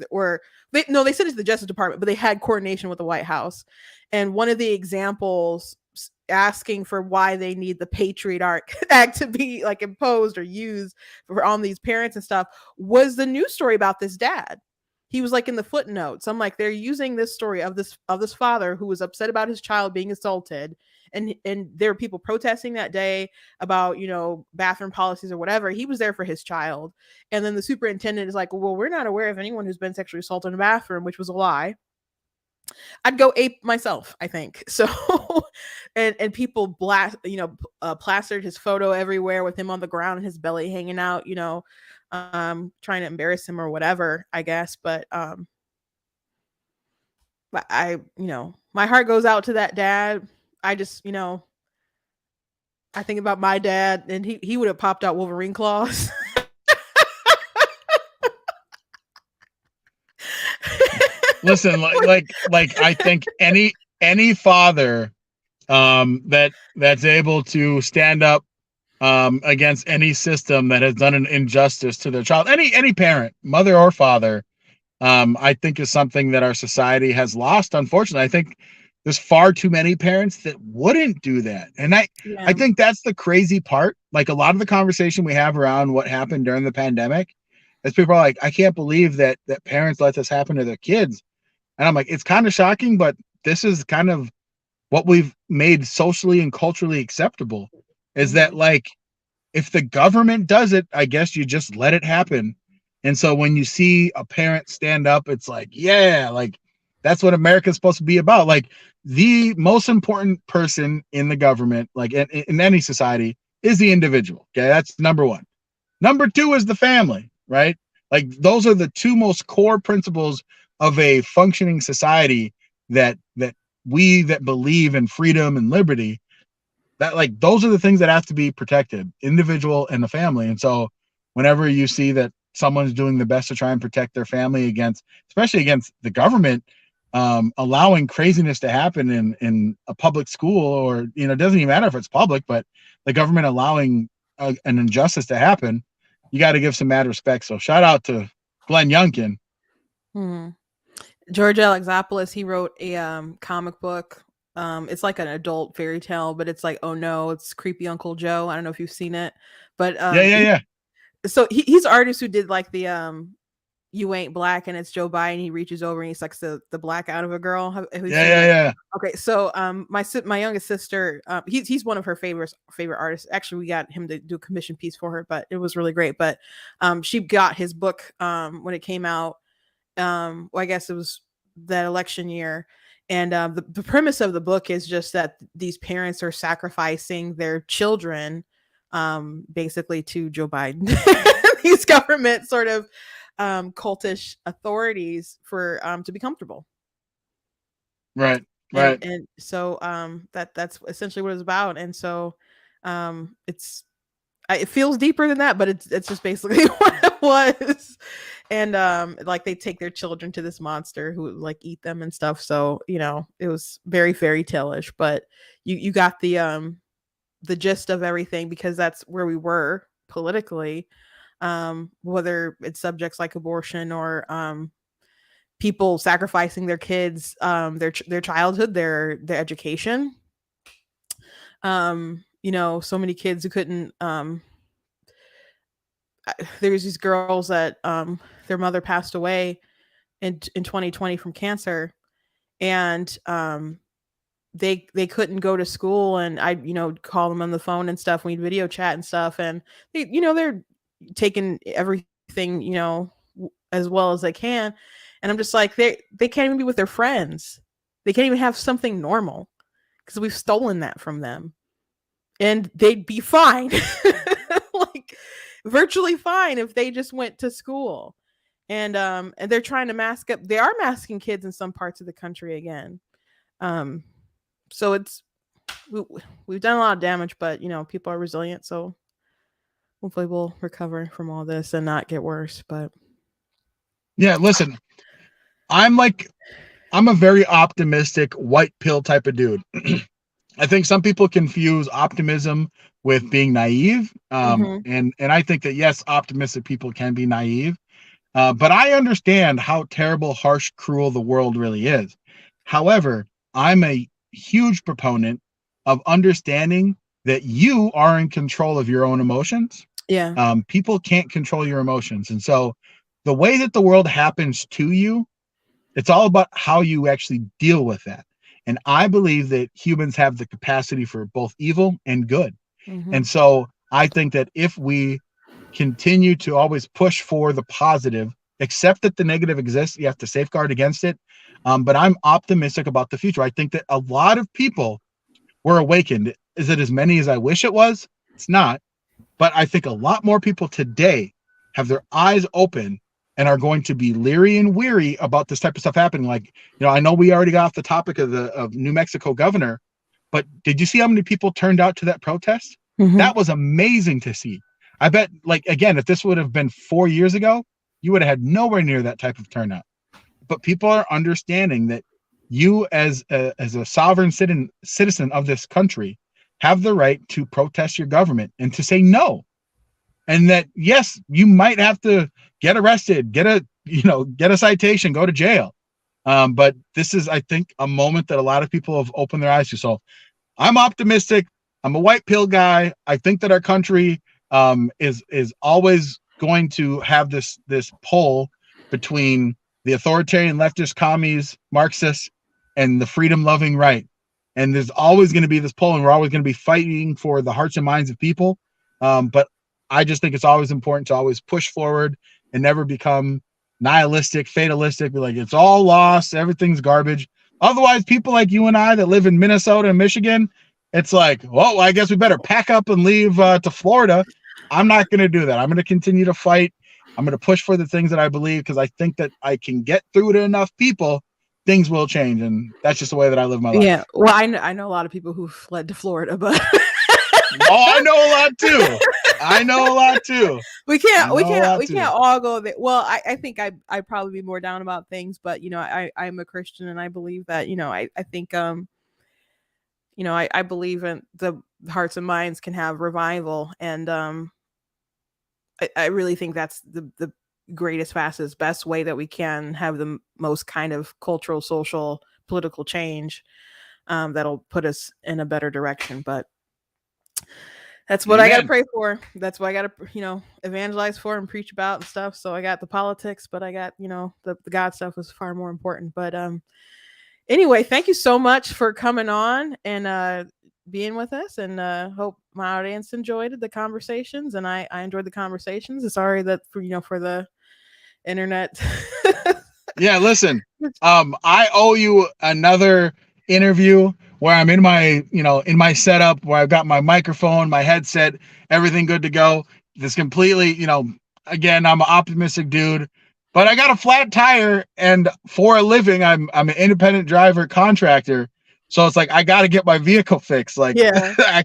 [SPEAKER 1] sent it to the Justice Department, but they had coordination with the White House. And one of the examples asking for why they need the Patriot Act to be, like, imposed or used on these parents and stuff was the news story about this dad. He was, like, in the footnotes. I'm like, they're using this story of this father who was upset about his child being assaulted, and there were people protesting that day about, bathroom policies or whatever. He was there for his child. And then the superintendent is like, well, we're not aware of anyone who's been sexually assaulted in a bathroom, which was a lie. I'd go ape myself, I think. So, and people plastered his photo everywhere with him on the ground and his belly hanging out, trying to embarrass him or whatever, I guess. But I my heart goes out to that dad. I just, I think about my dad, and he would have popped out Wolverine claws.
[SPEAKER 8] Listen, like I think any father that's able to stand up against any system that has done an injustice to their child, any parent, mother or father, I think is something that our society has lost. Unfortunately, I think there's far too many parents that wouldn't do that. And I think that's the crazy part. Like, a lot of the conversation we have around what happened during the pandemic is people are like, I can't believe that parents let this happen to their kids. And I'm like, it's kind of shocking, but this is kind of what we've made socially and culturally acceptable, is that, like, if the government does it, I guess you just let it happen. And so when you see a parent stand up, it's like, yeah, like that's what America's supposed to be about. Like the most important person in the government, like in any society, is the individual. Okay, that's number one. Number two is the family, right? Like those are the two most core principles of a functioning society that we that believe in freedom and liberty, that like those are the things that have to be protected, individual and the family. And so whenever you see that someone's doing the best to try and protect their family against, especially against the government, allowing craziness to happen in a public school, or, you know, it doesn't even matter if it's public, but the government allowing an injustice to happen, you got to give some mad respect. So shout out to Glenn Youngkin.
[SPEAKER 1] George Alexopoulos, he wrote a comic book. It's like an adult fairy tale, but it's like, oh no, it's Creepy Uncle Joe. I don't know if you've seen it, but
[SPEAKER 8] yeah.
[SPEAKER 1] So he's an artist who did like the You Ain't Black, and it's Joe Biden. He reaches over and he sucks the black out of a girl. Have you seen that?
[SPEAKER 8] Yeah.
[SPEAKER 1] Okay, so my youngest sister, he's one of her favorite artists. Actually, we got him to do a commission piece for her, but it was really great. But she got his book when it came out. Well, I guess it was that election year. And the premise of the book is just that these parents are sacrificing their children basically to Joe Biden, these government sort of cultish authorities for to be comfortable.
[SPEAKER 8] Right.
[SPEAKER 1] And so that's essentially what it's about. And so it feels deeper than that, but it's just basically what it was. And like they take their children to this monster who would like eat them and stuff. So, you know, it was very fairy tale-ish, but you got the gist of everything, because that's where we were politically, whether it's subjects like abortion or people sacrificing their kids, their childhood, their education. You know, so many kids who couldn't there's these girls that their mother passed away in 2020 from cancer, and they couldn't go to school, and I, you know, call them on the phone and stuff, we'd video chat and stuff, and they, you know, they're taking everything, you know, as well as they can, and I'm just like, they can't even be with their friends, they can't even have something normal because we've stolen that from them, and they'd be fine like virtually fine if they just went to school. And they're trying to mask up, they are masking kids in some parts of the country again. So we've done a lot of damage, but you know, people are resilient, so hopefully we'll recover from all this and not get worse. But
[SPEAKER 8] yeah, listen, I'm a very optimistic white pill type of dude. I think some people confuse optimism with being naive. And I think that, yes, optimistic people can be naive. But I understand how terrible, harsh, cruel the world really is. However, I'm a huge proponent of understanding that you are in control of your own emotions.
[SPEAKER 1] Yeah.
[SPEAKER 8] People can't control your emotions. And so the way that the world happens to you, it's all about how you actually deal with that. And I believe that humans have the capacity for both evil and good. And so I think that if we continue to always push for the positive, accept that the negative exists, you have to safeguard against it. But I'm optimistic about the future. I think that a lot of people were awakened. Is it as many as I wish it was? It's not. But I think a lot more people today have their eyes open and are going to be leery and weary about this type of stuff happening. Like, you know, I know we already got off the topic of New Mexico governor, but did you see how many people turned out to that protest? That was amazing to see. I bet, like, again, if this would have been 4 years ago, you would have had nowhere near that type of turnout. But people are understanding that you as a sovereign citizen of this country have the right to protest your government and to say no. And that, yes, you might have to get arrested, get a citation, go to jail. But this is, I think, a moment that a lot of people have opened their eyes to. So I'm optimistic. I'm a white pill guy. I think that our country is always going to have this pull between the authoritarian leftist commies, Marxists, and the freedom-loving right. And there's always going to be this pull, and we're always going to be fighting for the hearts and minds of people. But I just think it's always important to always push forward and never become nihilistic, fatalistic, be like, it's all lost, everything's garbage. Otherwise, people like you and I that live in Minnesota and Michigan, it's like, well, I guess we better pack up and leave to Florida. I'm not going to do that. I'm going to continue to fight. I'm going to push for the things that I believe, because I think that I can get through to enough people, things will change. And that's just the way that I live my life.
[SPEAKER 1] Yeah. Well, I know a lot of people who fled to Florida, but
[SPEAKER 8] oh, I know a lot too. I know a lot too.
[SPEAKER 1] We can't all go there. Well, I think I'd probably be more down about things, but I'm a Christian and I believe that, I think I believe in the hearts and minds can have revival, and I really think that's the greatest, fastest, best way that we can have the most kind of cultural, social, political change that'll put us in a better direction. But that's what I got to pray for. That's what I got to, evangelize for and preach about and stuff. So I got the politics, but I got, the God stuff was far more important. But anyway, thank you so much for coming on and being with us, and hope my audience enjoyed the conversations, and I enjoyed the conversations. Sorry that for the internet.
[SPEAKER 8] Yeah, listen, I owe you another interview where I'm in my setup, where I've got my microphone, my headset, everything good to go. This completely, again, I'm an optimistic dude, but I got a flat tire, and for a living, I'm an independent driver contractor. So it's like, I got to get my vehicle fixed. Like, yeah.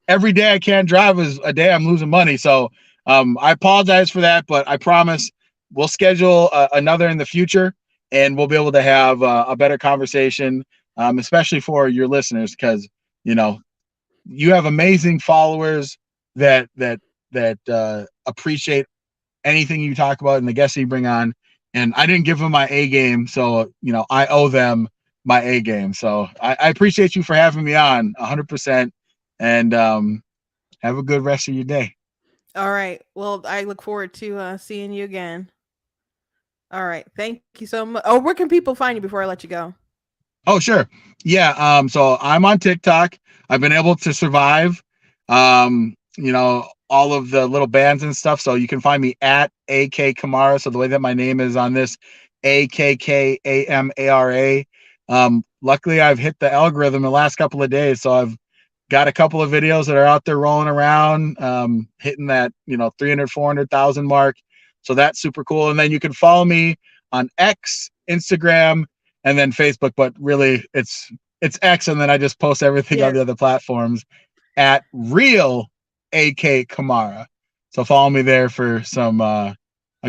[SPEAKER 8] Every day I can't drive is a day I'm losing money. So I apologize for that, but I promise we'll schedule another in the future, and we'll be able to have a better conversation, especially for your listeners, because, you have amazing followers that appreciate anything you talk about and the guests you bring on. And I didn't give them my A game. So, I owe them my A game. So I appreciate you for having me on 100%, and have a good rest of your day.
[SPEAKER 1] All right. Well, I look forward to seeing you again. All right. Thank you so much. Oh, where can people find you before I let you go?
[SPEAKER 8] Oh, sure. Yeah. So I'm on TikTok. I've been able to survive, all of the little bands and stuff. So you can find me at AK Kamara. So the way that my name is on this, AKKAMARA. Luckily, I've hit the algorithm the last couple of days. So I've got a couple of videos that are out there rolling around, hitting that, 300, 400,000 mark. So that's super cool. And then you can follow me on X, Instagram, and then Facebook. But really, it's X, and then I just post everything on the other platforms at Real AK Kamara. So follow me there for some a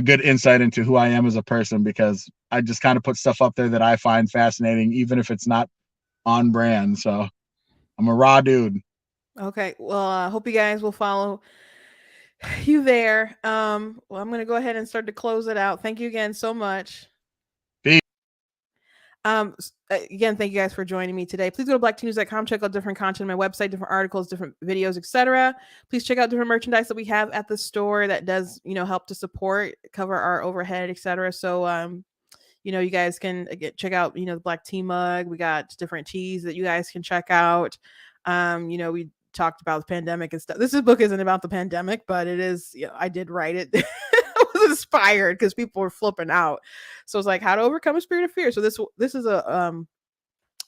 [SPEAKER 8] good insight into who I am as a person, because I just kind of put stuff up there that I find fascinating, even if it's not on brand. So I'm a raw dude.
[SPEAKER 1] Okay. Well, I hope you guys will follow you there. Well, I'm going to go ahead and start to close it out. Thank you again so much. Again, thank you guys for joining me today. Please go to blacktnews.com, check out different content on my website, different articles, different videos, etc. Please check out different merchandise that we have at the store that does, help to support, cover our overhead, etc. So, you guys can check out, the Black Tea Mug. We got different teas that you guys can check out. We talked about the pandemic and stuff. This book isn't about the pandemic, but it is, I did write it. I was inspired because people were flipping out. So it's like how to overcome a spirit of fear. So this is a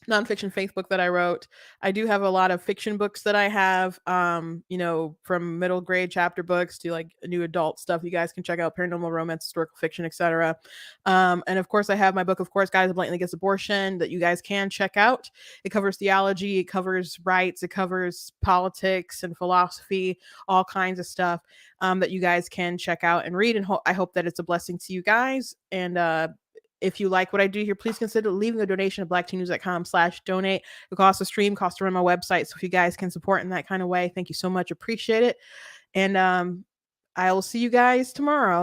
[SPEAKER 1] nonfiction faith book that I wrote. I do have a lot of fiction books that I have, from middle grade chapter books to like new adult stuff. You guys can check out paranormal romance, historical fiction, etc. And of course, I have my book, of course, Guys Who Blatantly Against Abortion, that you guys can check out. It covers theology, it covers rights, it covers politics and philosophy, all kinds of stuff that you guys can check out and read. And I hope that it's a blessing to you guys. And if you like what I do here, please consider leaving a donation at blacktnews.com/donate. It costs a stream, costs to run my website. So if you guys can support in that kind of way, thank you so much. Appreciate it. And I will see you guys tomorrow.